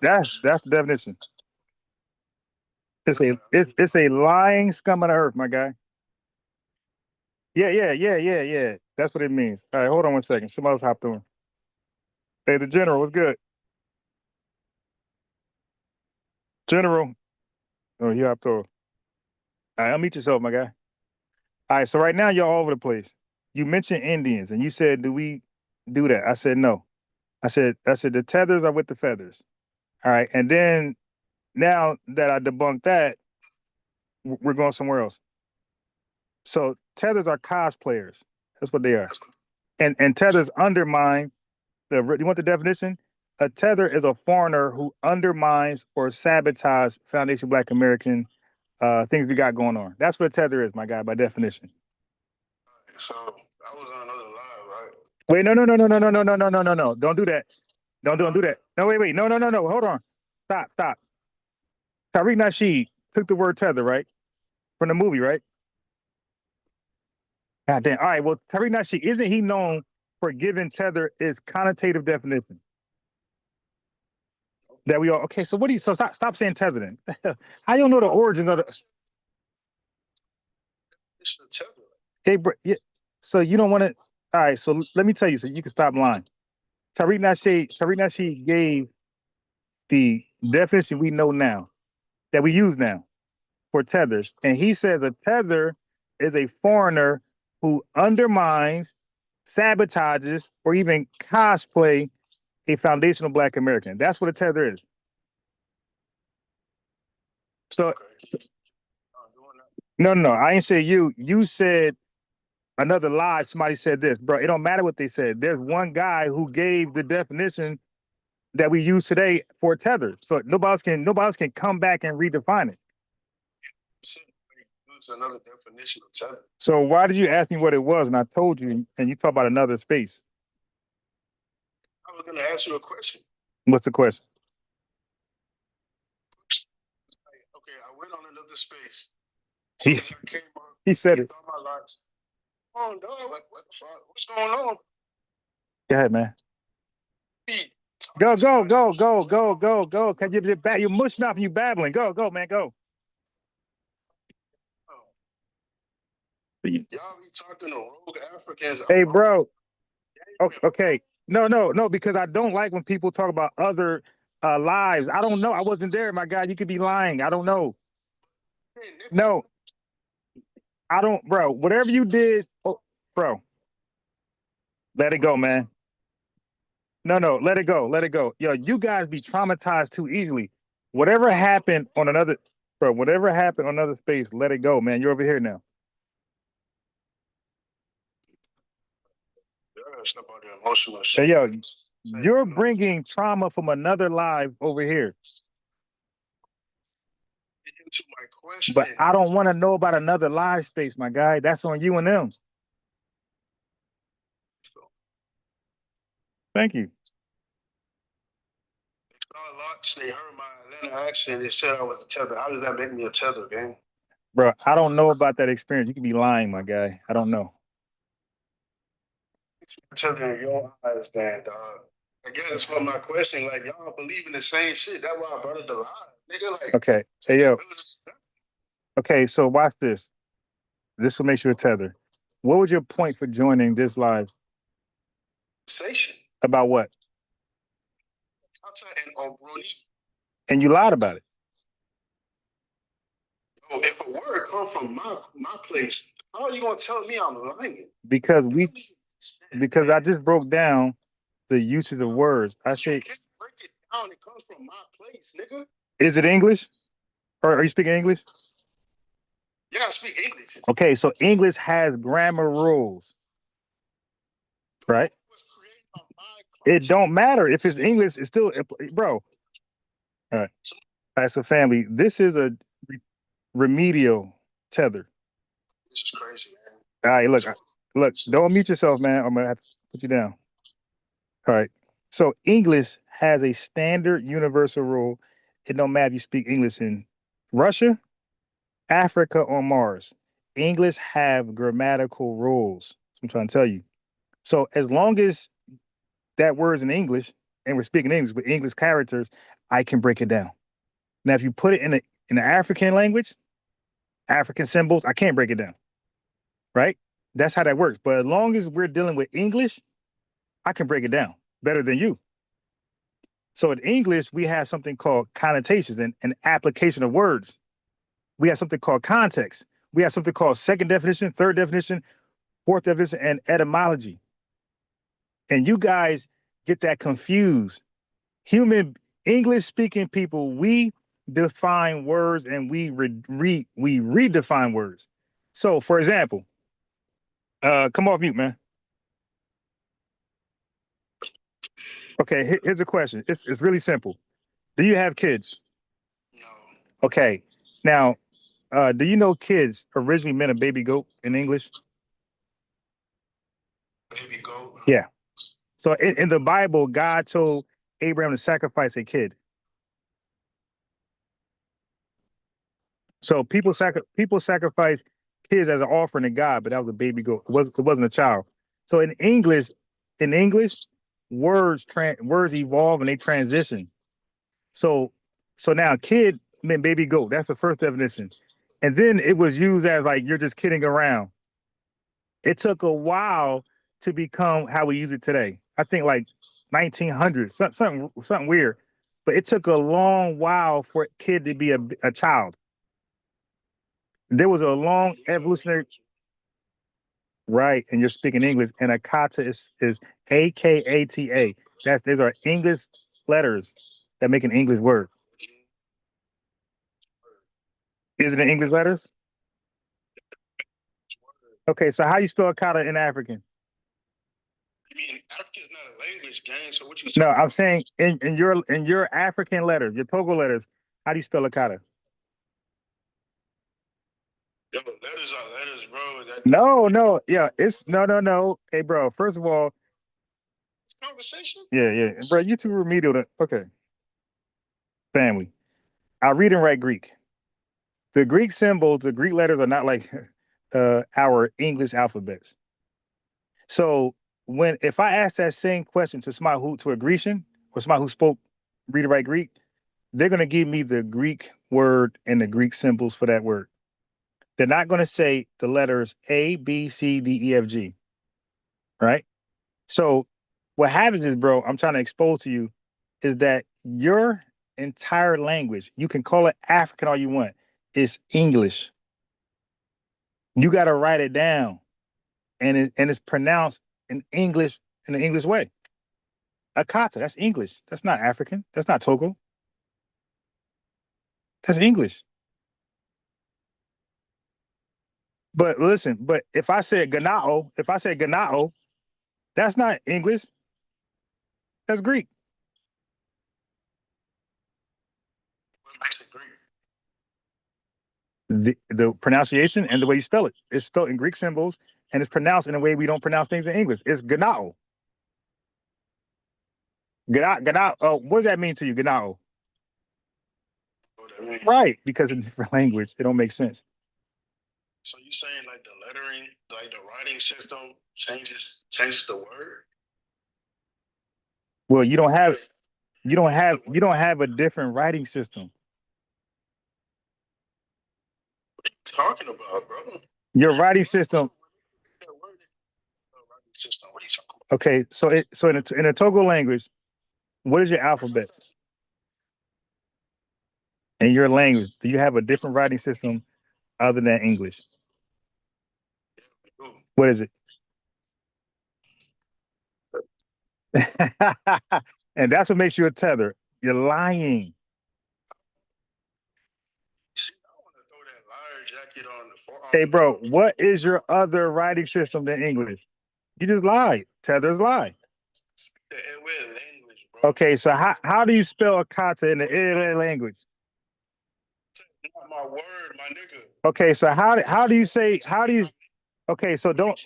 That's the definition. It's a lying scum of the earth, my guy. Yeah. That's what it means. All right, hold on one second. Somebody else hopped on. Hey, the general, what's good? General. Oh, he hopped on. All right, I'll meet yourself, my guy. All right, so right now you're all over the place. You mentioned Indians, and you said, "Do we do that?" I said, "No." I said the tethers are with the feathers. All right, and then now that I debunked that, we're going somewhere else. So tethers are cosplayers. That's what they are. And tethers undermine the. You want the definition? A tether is a foreigner who undermines or sabotages Foundation Black American things we got going on. That's what a tether is, my guy, by definition. So I was on another live, right? Wait, no, no, no, no, no, no, no, no, no, no, no, no. Don't do that. Don't do that. No, wait, wait. No, no, no, no. Hold on. Stop, stop. Tariq Nasheed took the word tether, right? From the movie, right? God damn. All right. Well, Tariq Nasheed, isn't he known for giving tether its connotative definition? That we all okay. So what do you so stop saying tether then? How you don't know the origin of the It's the tether. hey, bro, yeah, so you don't want to all right, so let me tell you so you can stop lying. Tariq Nasheed gave the definition we know now, that we use now for tethers. And he says a tether is a foreigner who undermines, sabotages, or even cosplay a foundational Black American. That's what a tether is. So no, no, no. I ain't say you. You said another lie. Somebody said this, bro. It don't matter what they said. There's one guy who gave the definition that we use today for tether. So nobody else can come back and redefine it. It's another definition of tether. So why did you ask me what it was? And I told you, and you talk about another space. I was going to ask you a question. What's the question? Okay, I went on another space. He, he said it. Oh, dog, what the fuck? What's going on? Go ahead, man. Go, go, go, go, go, go, go. Cause you mush mouth and you babbling. Go, go, man, go. Y'all be talking to rogue Africans. Hey, bro. Okay. No, no, no, because I don't like when people talk about other lives. I don't know. I wasn't there, my guy. You could be lying. I don't know. No, I don't, bro. Whatever you did, oh, bro, let it go, man. No, no, let it go. Let it go. Yo, you guys be traumatized too easily. Whatever happened on another, bro, whatever happened on another space, let it go, man. You're over here now. Emotional shit. Hey, yo, you're bringing trauma from another life over here. To my question. But I don't want to know about another live space, my guy. That's on you and them. Thank you. They heard my Atlanta accent. They said I was a tether. How does that make me a tether, gang? Bro, I don't know about that experience. You could be lying, my guy. I don't know. Tether in your eyes, then, dog. I guess for my question, like y'all believe in the same shit. That's why I brought it to live, nigga. Like, okay, hey yo. Okay, so watch this. This will make you a tether. What was your point for joining this live? Conversation. About what? And and you lied about it. Oh, if a word comes from my place, how are you gonna tell me I'm lying? Because I just broke down the usage of words. I say, break it down. It comes from my place, nigga. Is it English? Or are you speaking English? Yeah, I speak English. Okay, so English has grammar rules, right? It don't matter if it's English. It's still, bro. All right. All right, so family, this is a remedial tether. This is crazy, man. All right, look, don't mute yourself, man. I'm gonna have to put you down. All right. So English has a standard universal rule. It don't matter if you speak English in Russia, Africa, or Mars. English have grammatical rules. I'm trying to tell you. So as long as that word's in English and we're speaking English with English characters, I can break it down. Now, if you put it in the African language, African symbols, I can't break it down. Right? That's how that works. But as long as we're dealing with English, I can break it down better than you. So in English, we have something called connotations and an application of words. We have something called context. We have something called second definition, third definition, fourth definition, and etymology. And you guys get that confused. Human English speaking people, we define words and we redefine words. So for example, come off mute, man. Okay, here's a question. It's really simple. Do you have kids? No. Okay. Now, do you know kids originally meant a baby goat in English? Baby goat? Yeah. So in the Bible, God told Abraham to sacrifice a kid. So people sacrifice kids as an offering to God, but that was a baby goat. It wasn't a child. So in English, words evolve and they transition. So now kid meant baby goat. That's the first definition. And then it was used as like you're just kidding around. It took a while to become how we use it today. I think like 1900, something weird. But it took a long while for a kid to be a child. There was a long evolutionary right, and you're speaking English, and Akata is Akata. These are English letters that make an English word. Is it in English letters? Okay, so how do you spell Akata in African? I mean, African is not a language, gang. So what you No, talking I'm saying in your African letters, your Togo letters, how do you spell Akata? Yo, letters are letters, bro. No, yeah, it's no. Hey, bro, first of all, Conversation. yeah, bro, you too remedial. Okay, family. I read and write Greek. The Greek symbols, the Greek letters are not like our English alphabets. So if I ask that same question to to a Grecian or somebody who spoke read and write Greek, they're gonna give me the Greek word and the Greek symbols for that word. They're not gonna say the letters A, B, C, D, E, F, G. Right? So what happens is, bro, I'm trying to expose to you is that your entire language, you can call it African all you want, is English. You got to write it down, and it's pronounced in the English way. Akata, that's English. That's not African. That's not Togo. That's English. But listen, but if I said Ganao, that's not English. That's Greek. What makes it Greek? The pronunciation and the way you spell it. It's spelled in Greek symbols and it's pronounced in a way we don't pronounce things in English. It's Ganao. Ganao. Oh, what does that mean to you, Ganao? What I mean. Right, because in different language, it don't make sense. So you saying like the lettering, like the writing system changes the word? Well, you don't have a different writing system. What are you talking about, bro? Your writing system. That word, writing system. What are you talking about? Okay, so in the Togo language, what is your alphabet? In your language, do you have a different writing system other than English? Ooh. What is it? And that's what makes you a tether. You're lying. See, I want to throw that liar jacket on the forearm. Hey, bro, what is your other writing system than English? You just lied. Tethers lie. We're language, bro. Okay, so how do you spell Akata in the Ewe language? Not my word, my nigga. Okay, so how do you say okay, so don't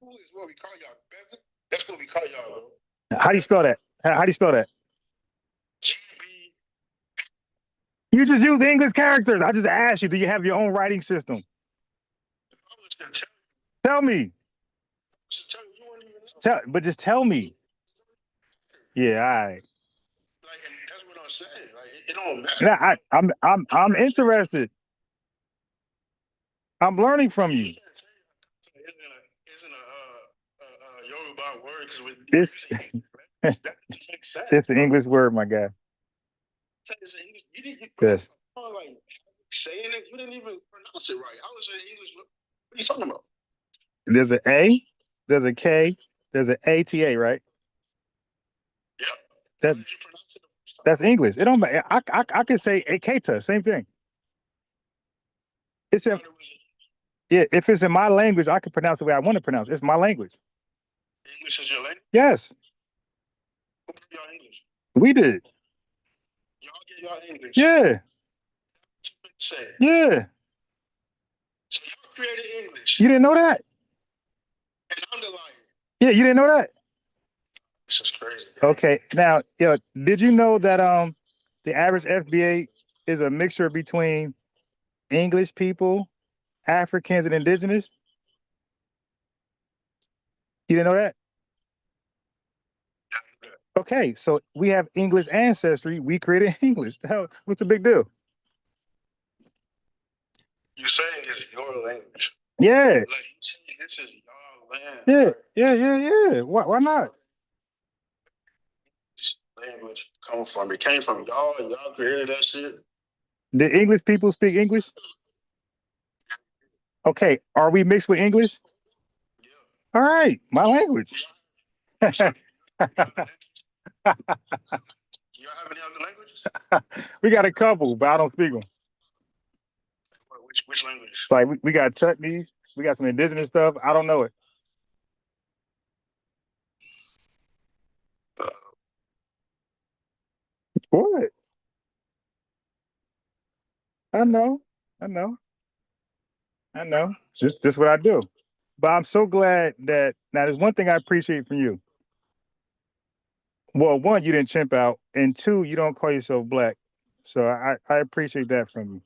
Who is what we call y'all? That's what we call y'all, bro. how do you spell that? How do you spell that? GB. You just use English characters. I just asked you, do you have your own writing system? I was gonna tell Tell me. you, you wouldn't even know. But just tell me. Yeah, all right. Like, and that's what I'm saying. Like, it don't matter. Nah, I'm interested. I'm learning from you. Isn't a Yoruba word because It's that makes sense. it's the English word, my guy. It's English. You didn't Yes. like saying it. You didn't even pronounce it right. I was saying English. What are you talking about? There's an A, there's a K, there's an ATA, right? Yeah. That Did you pronounce it? that's English. It don't matter. I can say Akata, same thing. It's in, yeah, if it's in my language, I can pronounce the way I want to pronounce it. It's my language. English is your language? Yes. Who gave y'all English? We did. Y'all get y'all English. Yeah. Say. Yeah. So y'all created English. You didn't know that? And I'm the liar. Yeah, you didn't know that? This is crazy. Okay, now, did you know that the average FBA is a mixture between English people, Africans, and indigenous? You didn't know that? Okay, so we have English ancestry. We created English. What's the big deal? You saying it's your language? Yeah, Like you saying this is your land? yeah. Why not? This language come from? It came from y'all, and y'all created that shit. The English people speak English? Okay, are we mixed with English? Yeah. All right, my language. Do y'all have any other languages? We got a couple, but I don't speak them. Which language? Like we got chutneys, we got some indigenous stuff. I don't know it. What? I know, I know, I know. Just what I do. But I'm so glad that now there's one thing I appreciate from you. Well, one, you didn't chimp out, and two, you don't call yourself black. So I appreciate that from you.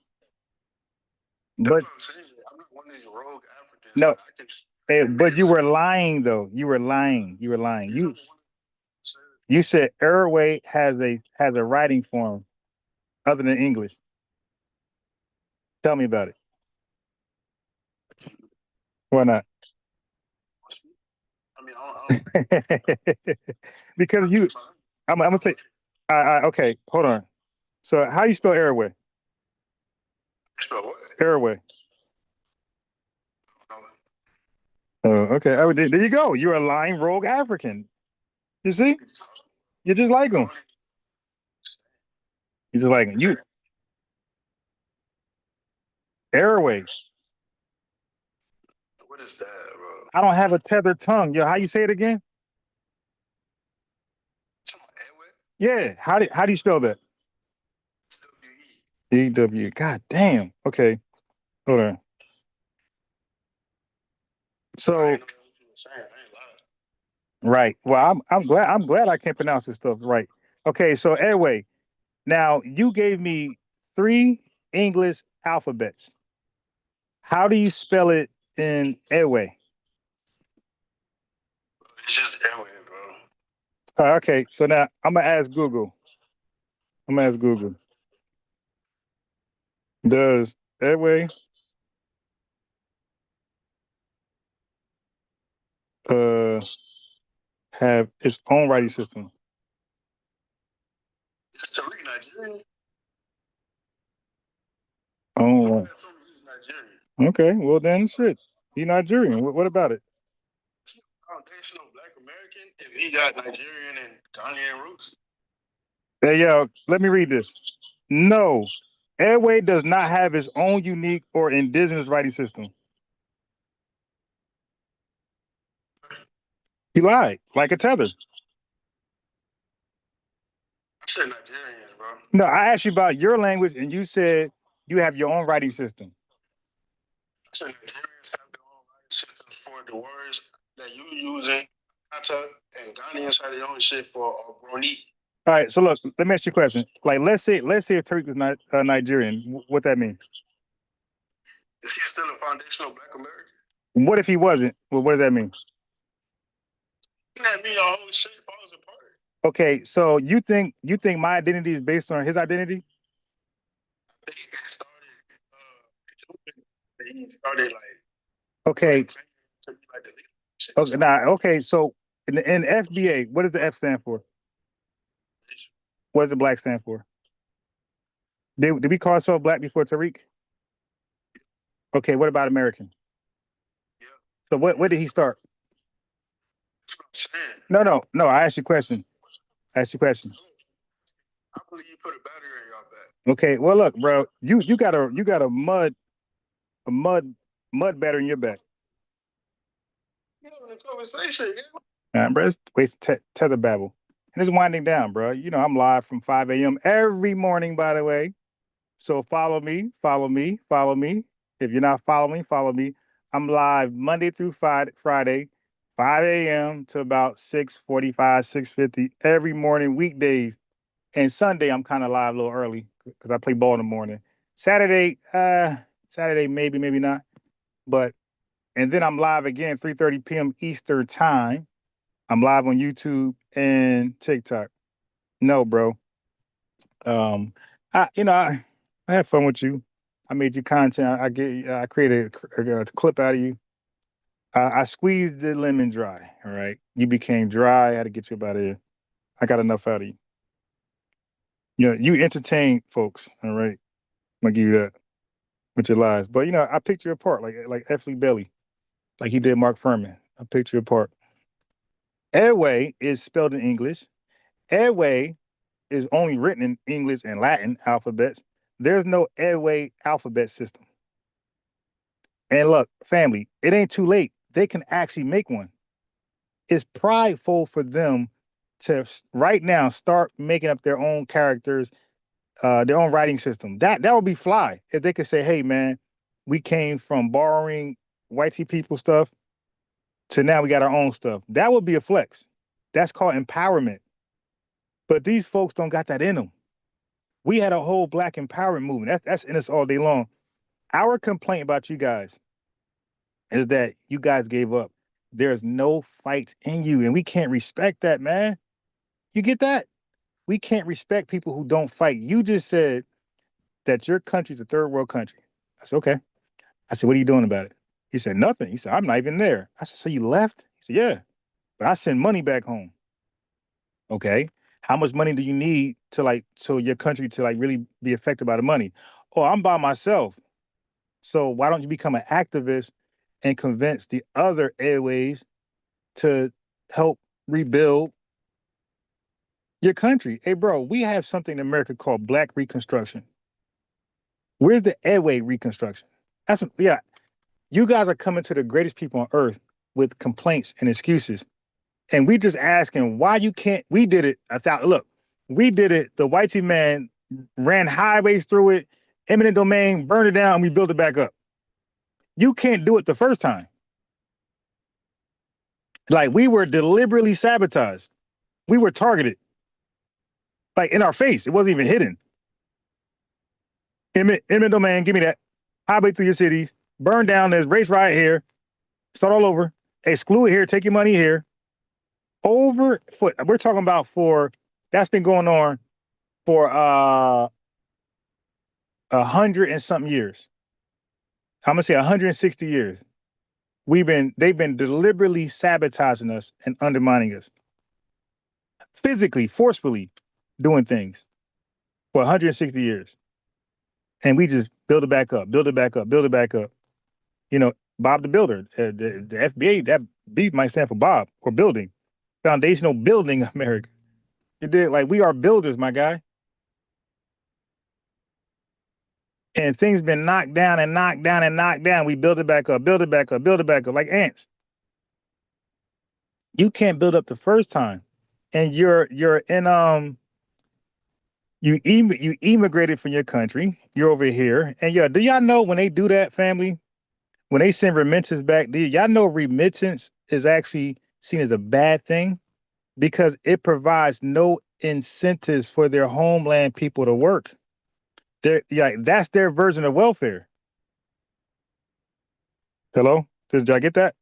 That's But what I'm saying. I'm not one of these rogue Africans. no, I can. but you were lying though. You were lying. You were lying. You said Airway has a writing form other than English. Tell me about it. Why not? I mean, I don't. Because I'm gonna take. Okay, hold on. So how do you spell Airway? Spell what? Airway. Oh, okay. Oh, there you go. You're a lying rogue African. You see? You're just like them. You're just like them. You Airway. What is that, bro? I don't have a tethered tongue. Yo, how you say it again? Yeah. How do you spell that? EW. God damn. Okay. Hold on. So right. Well, I'm glad I can pronounce this stuff right. Okay. So anyway, now you gave me three English alphabets. How do you spell it in Airway? It's just airway, bro. Okay. So now I'm gonna ask Google. I'm gonna ask Google. Does Airway uh have its own writing system? It's Tariq Nigerian. Oh, He's Nigerian. okay. Well then, shit. He's Nigerian. What about it? Foundational Black American. If he got Nigerian and Ghanaian roots. Hey, yo, let me read this. No, Airway does not have its own unique or indigenous writing system. He lied, like a tether. I said Nigerian, bro. No, I asked you about your language, and you said you have your own writing system. I said Nigerians have their own writing systems for the words that you using. Kata and Ghanaians have their own shit for Broni. All right, so look, let me ask you a question. Like, let's say if Tariq was not Nigerian, what that mean? Is he still a foundational Black American? What if he wasn't? Well, what does that mean? That mean your whole shit falls apart. Okay, so you think my identity is based on his identity? I think it started like Okay. to be like the leader. Okay. Okay. So in FBA, what does the F stand for? What does the black stand for? Did we call ourselves black before Tariq? Okay. What about American? Yeah. So where did he start? That's what I'm saying. No. I asked you a question. I believe you put a battery in y'all back. Okay. Well, look, bro, you got a mud batter in your back. You know, in the conversation, Bro, it's waste tether babble. And it's winding down, bro. You know, I'm live from 5 a.m. every morning, by the way. So follow me. If you're not following me, follow me. I'm live Monday through Friday, 5 a.m. to about 6:45, 6:50 every morning, weekdays. And Sunday, I'm kind of live a little early because I play ball in the morning. Saturday, Saturday, maybe, maybe not. But, and then I'm live again, 3:30 p.m. Eastern time. I'm live on YouTube and TikTok. No, bro. Um, I had fun with you. I made you content. I created a clip out of you. I squeezed the lemon dry. All right, you became dry. I had to get you up out of here. I got enough out of you. You know, you entertain folks. All right, I'm gonna give you that with your lies. But I picked you apart like F. Belly, like he did Mark Furman. I picked you apart. Airway is spelled in English. Airway is only written in English and Latin alphabets. There's no airway alphabet system. And look, family, it ain't too late. They can actually make one. It's prideful for them to right now start making up their own characters, their own writing system. That would be fly if they could say, "Hey, man, we came from borrowing whitey people stuff to now we got our own stuff." That would be a flex. That's called empowerment. But these folks don't got that in them. We had a whole black empowerment movement. That's in us all day long. Our complaint about you guys is that you guys gave up. There's no fight in you, and we can't respect that, man. You get that? We can't respect people who don't fight. You just said that your country's a third world country. I said, okay. I said, what are you doing about it? He said, nothing. He said, I'm not even there. I said, so you left? He said, yeah, but I send money back home. Okay. How much money do you need to so your country to really be affected by the money? Oh, I'm by myself. So why don't you become an activist and convince the other airways to help rebuild your country? Hey, bro, we have something in America called Black Reconstruction. Where's the airway reconstruction? Yeah. You guys are coming to the greatest people on earth with complaints and excuses. And we just asking why you can't. We did it. Look, we did it. The whitey man ran highways through it, eminent domain, burned it down, and we built it back up. You can't do it the first time. Like, we were deliberately sabotaged. We were targeted. Like, in our face. It wasn't even hidden. Eminent domain, give me that. Highway through your cities. Burn down this race riot here. Start all over. Exclude here. Take your money here. We're talking about that's been going on for 100 and something years. I'm gonna say 160 years. They've been deliberately sabotaging us and undermining us, physically, forcefully doing things for 160 years. And we just build it back up, build it back up, build it back up. Bob the Builder, the FBA, that B might stand for Bob, or building, foundational building America. It did, we are builders, my guy. And things been knocked down and knocked down and knocked down. We build it back up, build it back up, build it back up like ants. You can't build up the first time. And you immigrated from your country. You're over here. And do y'all know when they do that, family? When they send remittances back, do y'all know remittance is actually seen as a bad thing? Because it provides no incentives for their homeland people to work. That's their version of welfare. Hello? Did y'all get that?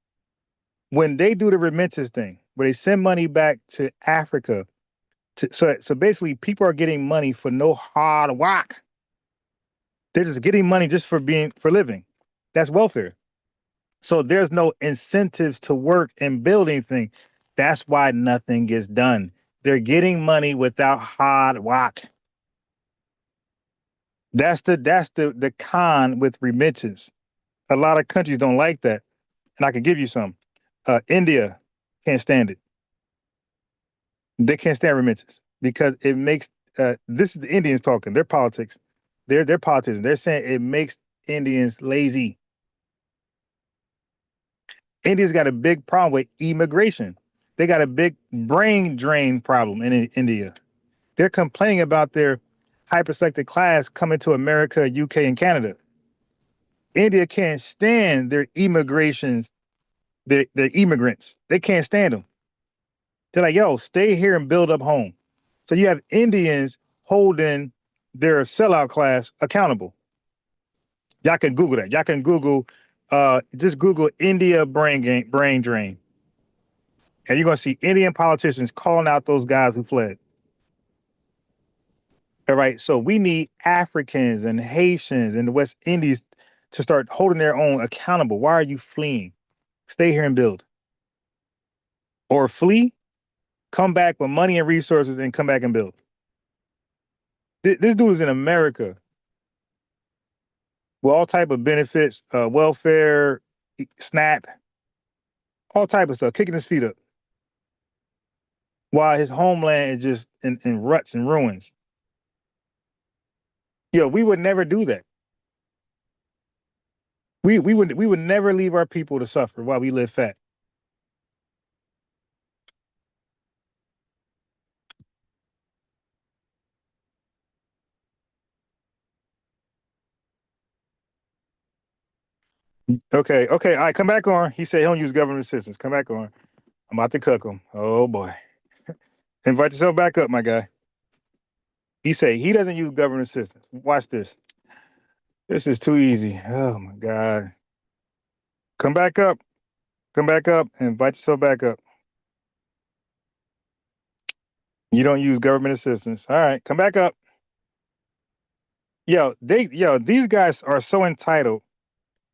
When they do the remittance thing, where they send money back to Africa, so basically people are getting money for no hard work. They're just getting money just for living. That's welfare. So there's no incentives to work and build anything. That's why nothing gets done. They're getting money without hard work. That's the con with remittance. A lot of countries don't like that. And I can give you some. India can't stand it. They can't stand remittance because it makes this is the Indians talking. Their politics. They're politicians. They're saying it makes Indians lazy. India's got a big problem with immigration. They got a big brain drain problem in India. They're complaining about their hyper-selected class coming to America, UK, and Canada. India can't stand their immigration the immigrants. They can't stand them. They're like, yo, stay here and build up home. So you have Indians holding their sellout class accountable. Y'all can Google that. Y'all can Google, just Google India brain drain. And you're gonna see Indian politicians calling out those guys who fled. All right. So we need Africans and Haitians and the West Indies to start holding their own accountable. Why are you fleeing? Stay here and build. Or flee, come back with money and resources and come back and build. This dude is in America with all type of benefits, welfare, SNAP, all type of stuff, kicking his feet up. While his homeland is just in ruts and ruins. Yo, we would never do that. We would never leave our people to suffer while we live fat. Okay, okay, all right, come back on. He said he don't use government assistance. Come back on. I'm about to cook him. Oh boy. Invite yourself back up, my guy. He said he doesn't use government assistance. Watch this. This is too easy. Oh my God. Come back up. Come back up. Invite yourself back up. You don't use government assistance. All right, come back up. These guys are so entitled.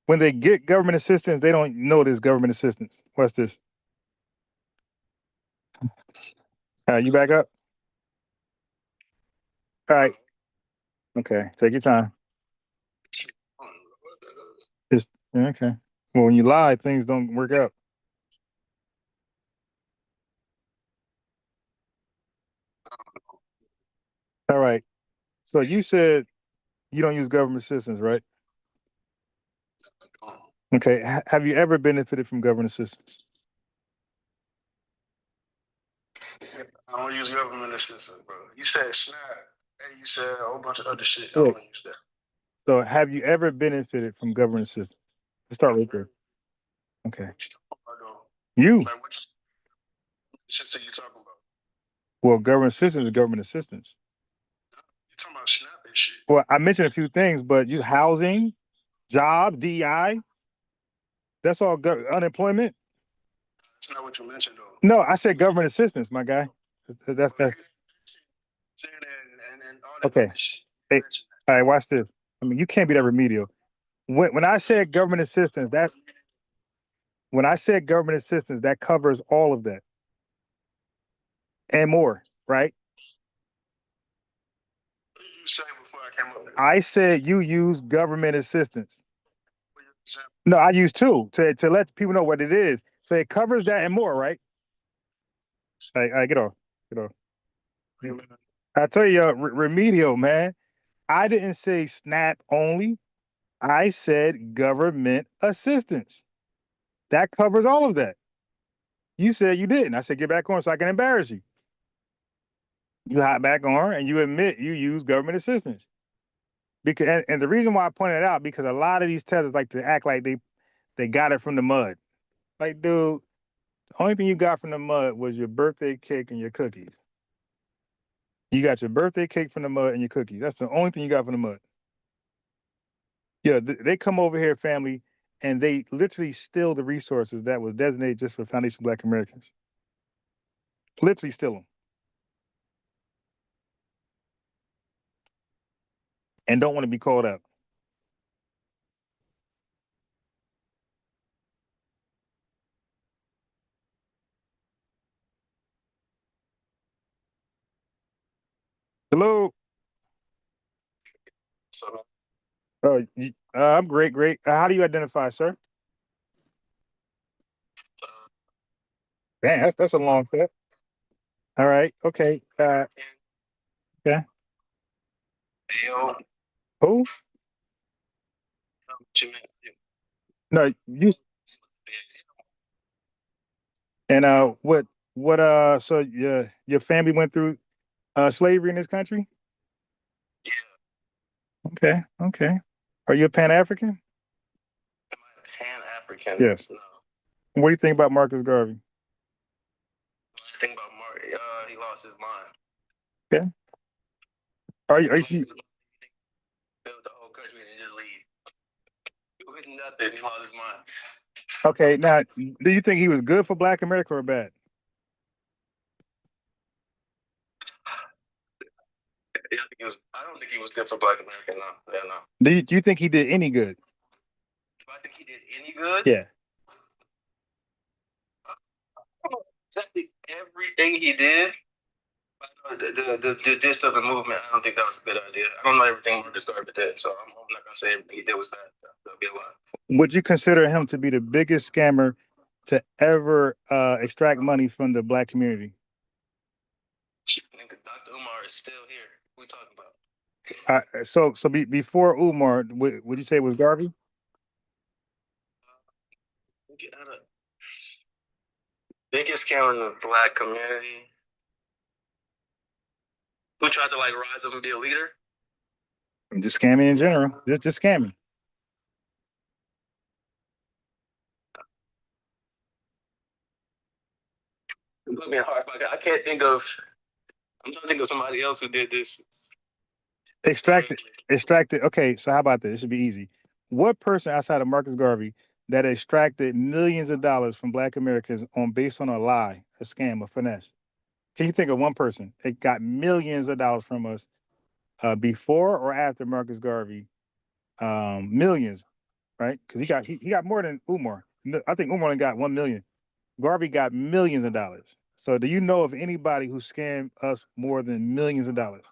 When they get government assistance, they don't know there's government assistance. What's this? You back up? All right. Okay. Take your time. Just okay. Well, when you lie, things don't work out. All right. So you said you don't use government assistance, right? Okay. Have you ever benefited from government assistance? I don't use government assistance, bro. You said SNAP, and you said a whole bunch of other shit. I don't use that. So have you ever benefited from government assistance? Let's start right there. Okay. You. Like, what assistance you talking about? Well, government assistance is government assistance. You talking about SNAP and shit? Well, I mentioned a few things, but you housing, job, DEI. That's all unemployment. That's not what you mentioned, though. No, I said government assistance, my guy. That's that. And all that Okay. Hey, all right, watch this. I mean, you can't be that remedial. When I said government assistance, when I said government assistance, that covers all of that and more, right? What did you say before I came up there? I said you use government assistance. No, I use two to let people know what it is. So it covers that and more, right? All right, get off. Get off. I tell you, remedial, man. I didn't say SNAP only. I said government assistance. That covers all of that. You said you didn't. I said get back on so I can embarrass you. You hop back on and you admit you use government assistance. Because and the reason why I pointed it out because a lot of these tellers like to act like they got it from the mud. Like, dude, the only thing you got from the mud was your birthday cake and your cookies. You got your birthday cake from the mud and your cookies. That's the only thing you got from the mud. Yeah, they come over here, family, and they literally steal the resources that was designated just for Foundation Black Americans. Literally steal them. And don't want to be called out. Hello. So, I'm great, great. How do you identify, sir? Damn, that's a long step. All right, okay. Yeah. yo, Who? No, you. And what? So your family went through slavery in this country? Yeah. Okay, okay. Are you a Pan-African? Pan-African? Yes. No. What do you think about Marcus Garvey? I think about Mark. He lost his mind. Okay. Are you Build the whole country and just leave. With nothing, he lost his mind. okay? Now, do you think he was good for Black America or bad? Yeah, I don't think he was good for Black America. No, yeah, no. Do you think he did any good? Do I think he did any good? Yeah. Exactly everything he did. The gist of the movement, I don't think that was a good idea. I don't know everything Marcus Garvey did, so I'm not gonna say everything he did was bad. That'll be a lie. Would you consider him to be the biggest scammer to ever extract money from the Black community? I think Dr. Umar is still here. What are we talking about? So before Umar, would you say it was Garvey? Biggest scammer in the Black community. Who tried to like rise up and be a leader? Just scamming in general. Just scamming. Put me in hard spot. I can't think of. I'm trying to think of somebody else who did this. Extracted. Okay, so how about this? It should be easy. What person outside of Marcus Garvey that extracted millions of dollars from Black Americans based on a lie, a scam, a finesse? Can you think of one person that got millions of dollars from us before or after Marcus Garvey? Millions, right? Because he got more than Umar. I think Umar only got 1 million. Garvey got millions of dollars. So do you know of anybody who scammed us more than millions of dollars?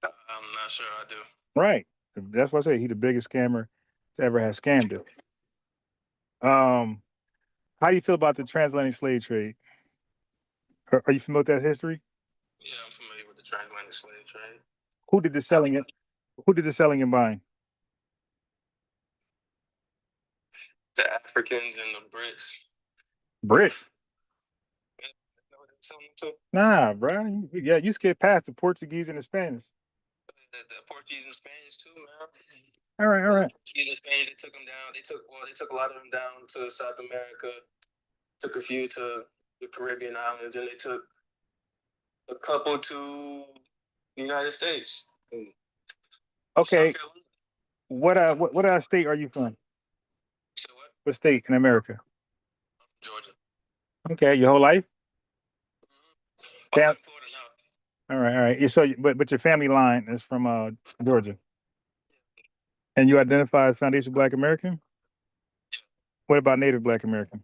I'm not sure I do. Right. That's why I say he's the biggest scammer to ever have scammed it. How do you feel about the transatlantic slave trade? Are you familiar with that history? Yeah, I'm familiar with the transatlantic slave trade. Who did the selling it? Who did the selling and buying? The Africans and the Brits. Brits. Know what they're selling to? Nah, bro. Yeah, you skipped past the Portuguese and the Spanish. The Portuguese and Spanish too, man. All right, all right. Portuguese and Spanish, they took them down. They took a lot of them down to South America. Took a few to the Caribbean islands, and they took a couple to the United States. Okay. What state are you from? So what? What state in America? Georgia. Okay, your whole life? Mm-hmm. I'm in Florida now. All right, all right. So, but your family line is from Georgia, and you identify as foundational Black American. What about Native Black American?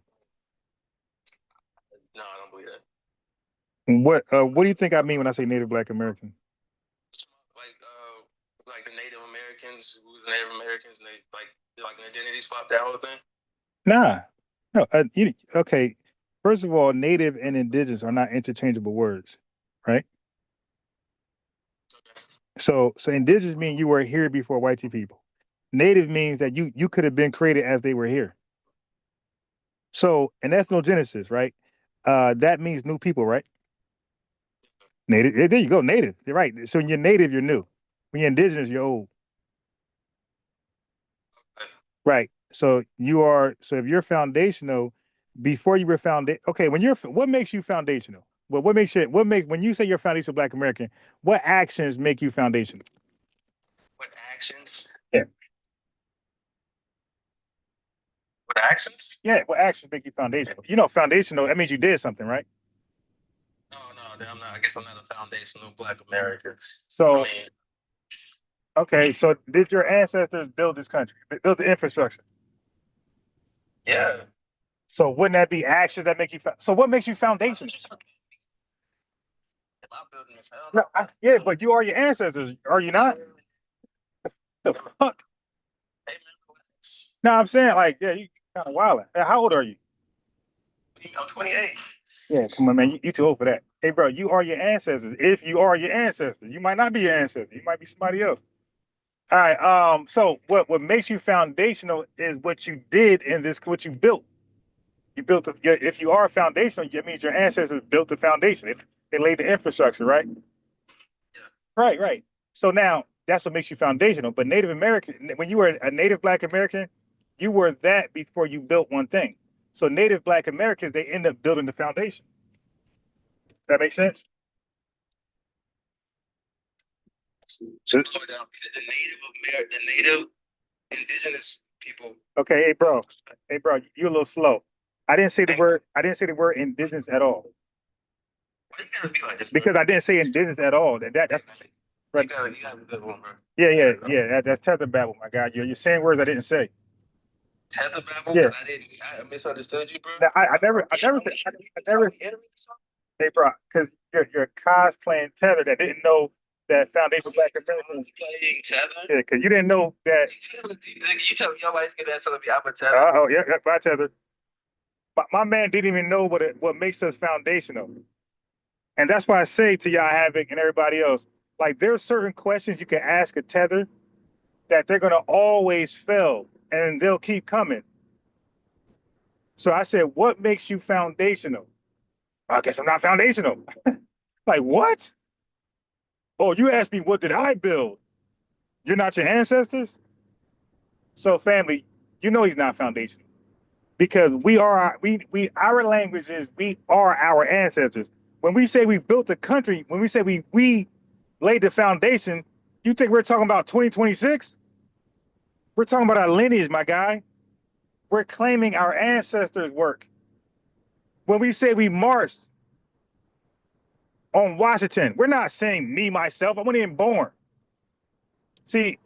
No, I don't believe that. What do you think I mean when I say Native Black American? Like the Native Americans, who's the Native Americans, and they like an identity swap, that whole thing. Nah, no. Okay. First of all, Native and Indigenous are not interchangeable words, right? Okay. So Indigenous means you were here before white people. Native means that you could have been created as they were here. So an ethnogenesis, right? That means new people, right? Native. There you go, native. You're right. So when you're native, you're new. When you're indigenous, you're old. Okay. Right. So you are. So if you're foundational, before you were okay. What makes you foundational? Well, when you say you're foundational Black American, what actions make you foundational? What actions? Yeah. What actions? Yeah. What actions make you foundational? Foundational. That means you did something, right? No, I'm not. I guess I'm not a foundational Black American. So. Okay, so did your ancestors build this country, build the infrastructure? Yeah. So wouldn't that be actions that make you? So what makes you foundational? Am I building this hell? No, yeah, but you are your ancestors, are you not? The fuck? Hey man, relax. No, I'm saying like, yeah, you kind of wilding. How old are you? I'm 28. Yeah, come on, man, you too old for that. Hey, bro, you are your ancestors. If you are your ancestors, you might not be your ancestor. You might be somebody else. All right. So what makes you foundational is what you did in this, what you built. You built. If you are foundational, that means your ancestors built the foundation. They laid the infrastructure, right? Yeah. Right, right. So now that's what makes you foundational. But Native American, when you were a Native Black American, you were that before you built one thing. So Native Black Americans, they end up building the foundation. That makes sense? Slow it down. You said the native indigenous people. Okay, hey bro, you're a little slow. I didn't say the word. I didn't say the word indigenous at all. Why you gotta be like this, Because I didn't say indigenous at all. That's you got a good one, bro. yeah. That's tether babble, my guy. You're saying words I didn't say. Tether babble? Yeah. I misunderstood you, bro. Now, I never. Hey, bro, because you're cosplaying tether that didn't know that Foundation Black Americans. Playing tether? Yeah, because you didn't know that. You tell your light skin ass telling me I'm a tether. Oh yeah, bye tether. My man didn't even know what makes us foundational. And that's why I say to y'all, Havoc and everybody else, like there's certain questions you can ask a tether that they're gonna always fail and they'll keep coming. So I said, what makes you foundational? I guess I'm not foundational. Like what? Oh, you asked me what did I build? You're not your ancestors? So family, you know he's not foundational. Because our language is we are our ancestors. When we say we built the country, when we say we laid the foundation, you think we're talking about 2026? We're talking about our lineage, my guy. We're claiming our ancestors' work. When we say we marched on Washington, we're not saying me, myself, I wasn't even born. See,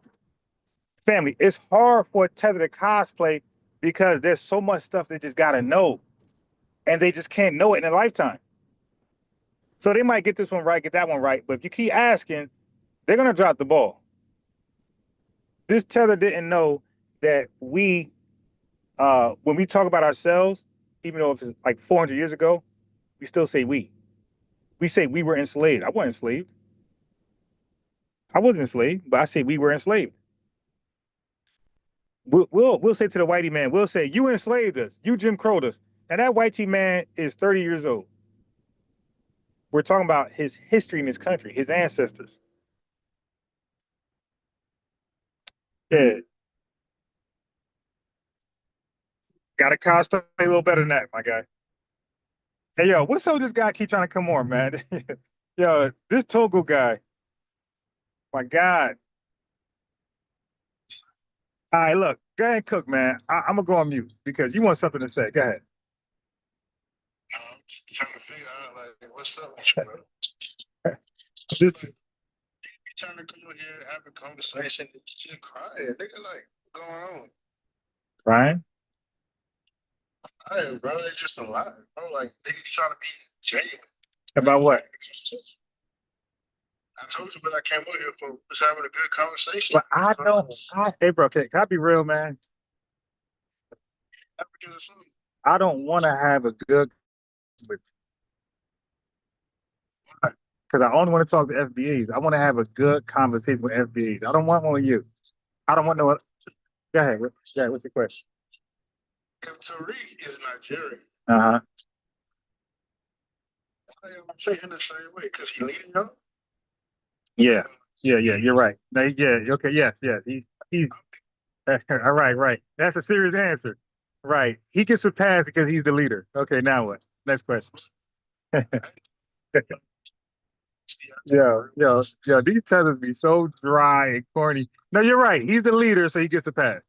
family, it's hard for a tether to cosplay because there's so much stuff they just gotta know. And they just can't know it in a lifetime. So they might get this one right, get that one right, but if you keep asking, they're gonna drop the ball. This tether didn't know that when we talk about ourselves, even though if it's like 400 years ago, we still say we. We say we were enslaved. I wasn't enslaved. I wasn't enslaved, but I say we were enslaved. We'll say to the whitey man, we'll say you enslaved us, you Jim Crowed us, and that whitey man is 30 years old. We're talking about his history in this country, his ancestors. Yeah. Got to cosplay a little better than that, my guy. Hey, yo, what's up with this guy keep trying to come on, man? Yo, this Togo guy, my God. All right, look, go ahead and cook, man. I'm going to go on mute because you want something to say. Go ahead. I'm just trying to figure out, like, what's up with you, bro? This, You trying to come over here, have a conversation, shit crying. Nigga, like, what's going on? Ryan? Crying, bro. It's just a lot, bro. Like, niggas trying to be genuine. About what? I told you, but I came over here for just having a good conversation. But I don't. Hey, bro, can I be real, man? I don't want to have a good, because I only want to talk to FBAs. I want to have a good conversation with FBAs. I don't want one with you. I don't want no. Go ahead. Yeah, what's your question? If Tariq is Nigerian, Uh-huh. why am I treating the same way? Because he leading y'all? Yeah. You're right. No, yeah, okay, yes. He's all right. That's a serious answer. Right. He gets a pass because he's the leader. Okay, now what? Next question. Yo, these tethers be so dry and corny. No, you're right. He's the leader, so he gets a pass.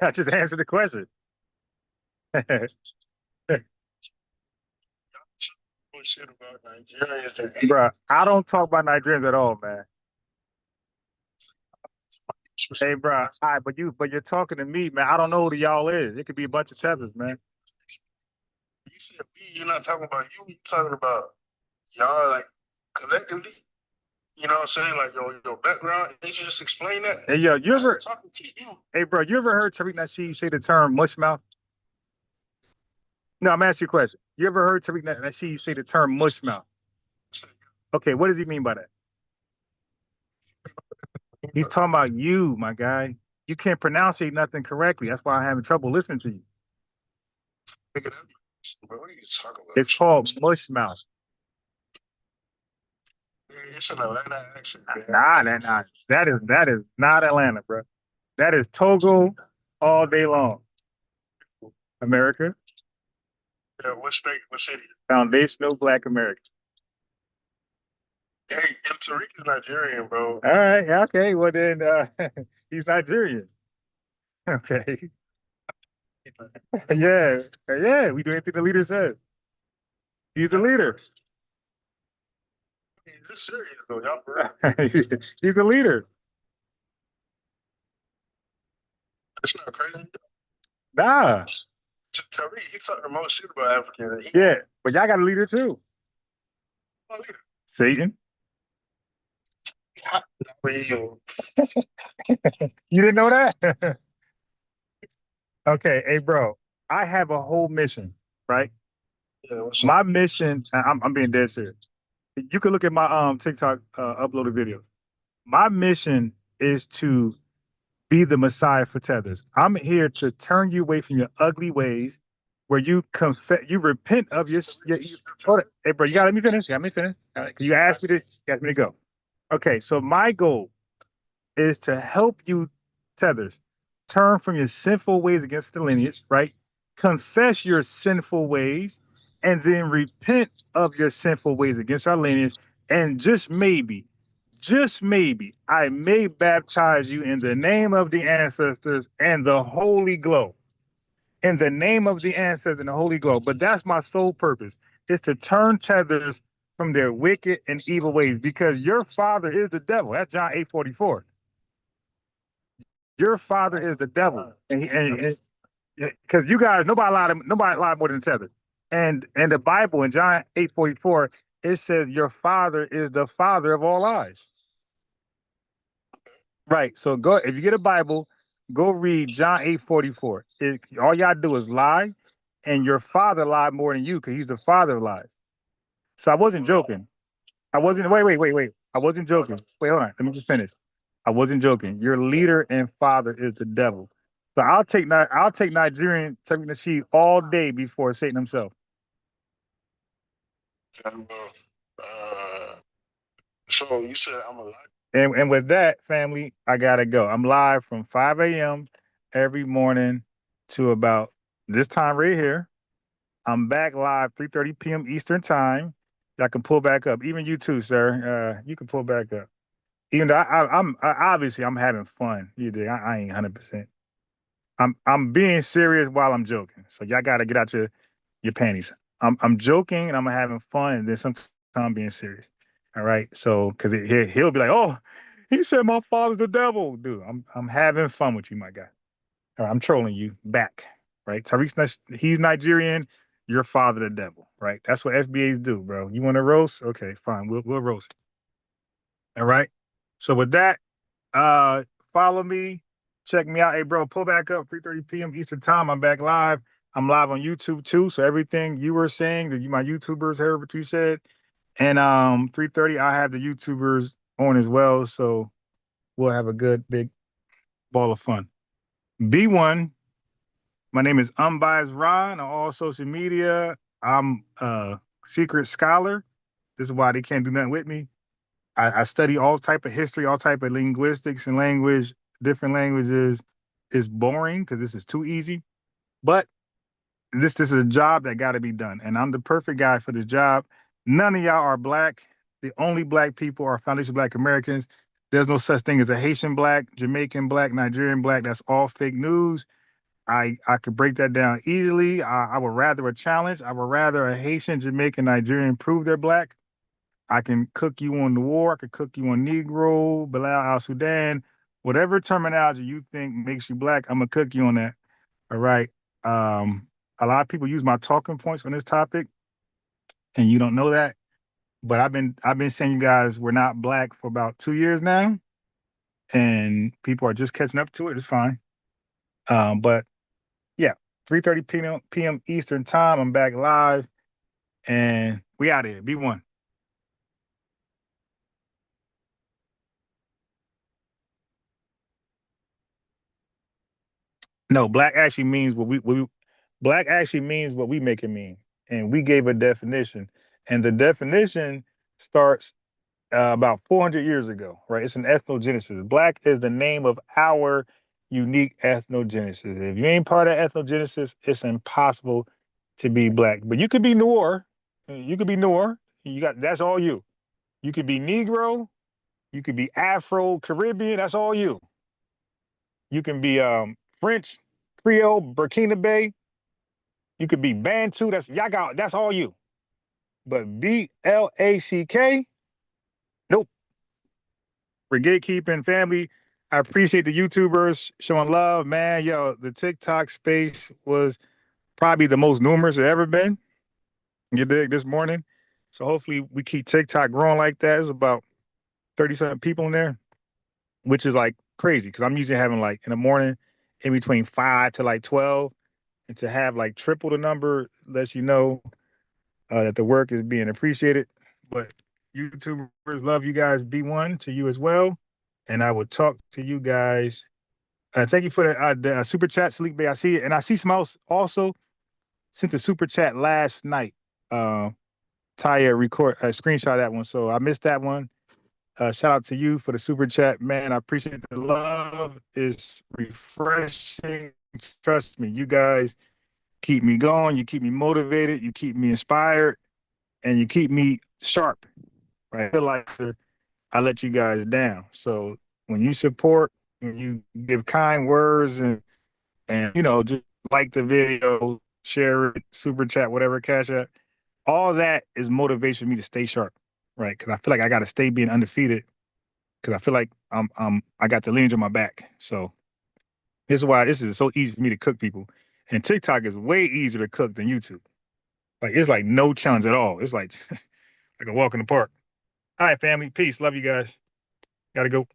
I just answered the question. Shit about Nigerians. Bro, I don't talk about Nigerians at all, man. Hey, bro, all right, but you're talking to me, man. I don't know who the y'all is. It could be a bunch of tethers, man. You said we, you're not talking about you. You're talking about y'all, like collectively. You know what I'm saying? Like your background. They should just explain that. Hey, yo, you ever? Talking to you. Hey, bro, you ever heard Tariq Nasheed say the term mushmouth? No, I'm asking you a question. You ever heard Tariq Nasheed say the term mushmouth? Okay, what does he mean by that? He's talking about you, my guy. You can't pronounce nothing correctly. That's why I'm having trouble listening to you. What are you talking about? It's called mushmouth. It's an Atlanta accent. Nah. That is not Atlanta, bro. That is Togo all day long. America, Yeah, what state? What city? foundational Black America. Hey, if Tariq is Nigerian, bro. All right, okay. Well then, he's Nigerian. Okay. Yeah, yeah. We do anything the leader says. He's the leader. He's just serious though, y'all. For real. He's the leader. It's not crazy. Nah. Tariq, he talked the most shit about Africans. Yeah, but y'all got a leader too. Satan. You. You didn't know that? Okay, hey, bro. I have a whole mission, right? Yeah, My mission. I'm being dead serious. You can look at my TikTok uploaded video. My mission is to be the Messiah for tethers. I'm here to turn you away from your ugly ways, where you confess, you repent of hold it. Hey, bro, you gotta let me finish. You got me finish. All right, you asked me to. You asked me to go. Okay, so my goal is to help you tethers turn from your sinful ways against the lineage, right? Confess your sinful ways, and then repent of your sinful ways against our lineage, and just maybe, I may baptize you in the name of the ancestors and the Holy Glow. In the name of the ancestors and the Holy Glow. But that's my sole purpose, is to turn tethers from their wicked and evil ways, because your father is the devil. That's John 8:44. Your father is the devil. And because you guys, nobody lied more than tether. And the Bible in John 8:44, it says your father is the father of all lies. Right. So go, if you get a Bible, go read John 8:44. All y'all do is lie, and your father lied more than you because he's the father of lies. So I wasn't joking. I wasn't wait. I wasn't joking. Wait, hold on. Let me just finish. I wasn't joking. Your leader and father is the devil. So I'll take Nigerian taking the sheep all day before Satan himself. So you said I'm alive. And with that, family, I gotta go. I'm live from 5 a.m. every morning to about this time right here. I'm back live 3:30 p.m. Eastern time. Y'all can pull back up. Even you too, sir. You can pull back up. Even though obviously I'm having fun. You dig? I ain't 100%. I'm being serious while I'm joking. So y'all gotta get out your panties. I'm joking and I'm having fun, and then sometimes I'm being serious. All right. So because he'll be like, oh, he said my father's the devil, dude. I'm having fun with you, my guy. All right, I'm trolling you back, right? Tariq's he's Nigerian. Your father the devil, right? That's what FBAs do, bro. You want to roast? Okay, fine. We'll roast. All right. So with that, uh, follow me, check me out. Hey, bro, pull back up 3:30 p.m. Eastern time. I'm back live. I'm live on YouTube too. So everything you were saying, that you my YouTubers heard what you said, and 3:30 I have the YouTubers on as well. So we'll have a good big ball of fun. B1. My name is Unbiased Ron on all social media. I'm a secret scholar. This is why they can't do nothing with me. I study all type of history, all type of linguistics and language, different languages. It's boring because this is too easy. But this is a job that got to be done, and I'm the perfect guy for this job. None of y'all are black. The only black people are foundation Black Americans. There's no such thing as a Haitian black, Jamaican black, Nigerian black. That's all fake news. I could break that down easily. I would rather a challenge. I would rather a Haitian, Jamaican, Nigerian prove they're black. I can cook you on the war. I could cook you on Negro, Bilal al Sudan, whatever terminology you think makes you black. I'm gonna cook you on that. All right. A lot of people use my talking points on this topic, and you don't know that. But I've been saying you guys we're not black for about 2 years now, and people are just catching up to it. It's fine. But yeah, 3:30 p.m. Eastern time. I'm back live, and we out of here. B1. No, black actually means black actually means what we make it mean, and we gave a definition, and the definition starts about 400 years ago, right? It's an ethnogenesis. Black is the name of our unique ethnogenesis. If you ain't part of ethnogenesis, it's impossible to be black. But you could be Noir. You could be Noir. You got that's all you. You could be Negro. You could be Afro-Caribbean. That's all you. You can be French, Creole, Burkina Bay. You could be Bantu. That's y'all got. That's all you. But BLACK, nope. For gatekeeping family, I appreciate the YouTubers showing love, man. Yo, the TikTok space was probably the most numerous it ever been. You dig this morning. So hopefully we keep TikTok growing like that. There's about 30-something people in there, which is like crazy because I'm usually having like in the morning in between 5 to like 12. And to have like triple the number lets you know that the work is being appreciated. But YouTubers love you guys. B1 to you as well. And I will talk to you guys. Thank you for the super chat, Sleep Bay. I see it. And I see some else also sent the super chat last night. Taya screenshot that one. So I missed that one. Shout out to you for the super chat, man. I appreciate the love. It's refreshing. Trust me, you guys keep me going. You keep me motivated. You keep me inspired, and you keep me sharp. Right? I feel like I let you guys down. So when you support, when you give kind words, and just like the video, share it, super chat, whatever, cash app, all that is motivation for me to stay sharp, right? Because I feel like I got to stay being undefeated. Because I feel like I got the lineage on my back. So this is why this is so easy for me to cook people. And TikTok is way easier to cook than YouTube. Like it's like no challenge at all. It's like like a walk in the park. All right, family. Peace. Love you guys. Gotta go.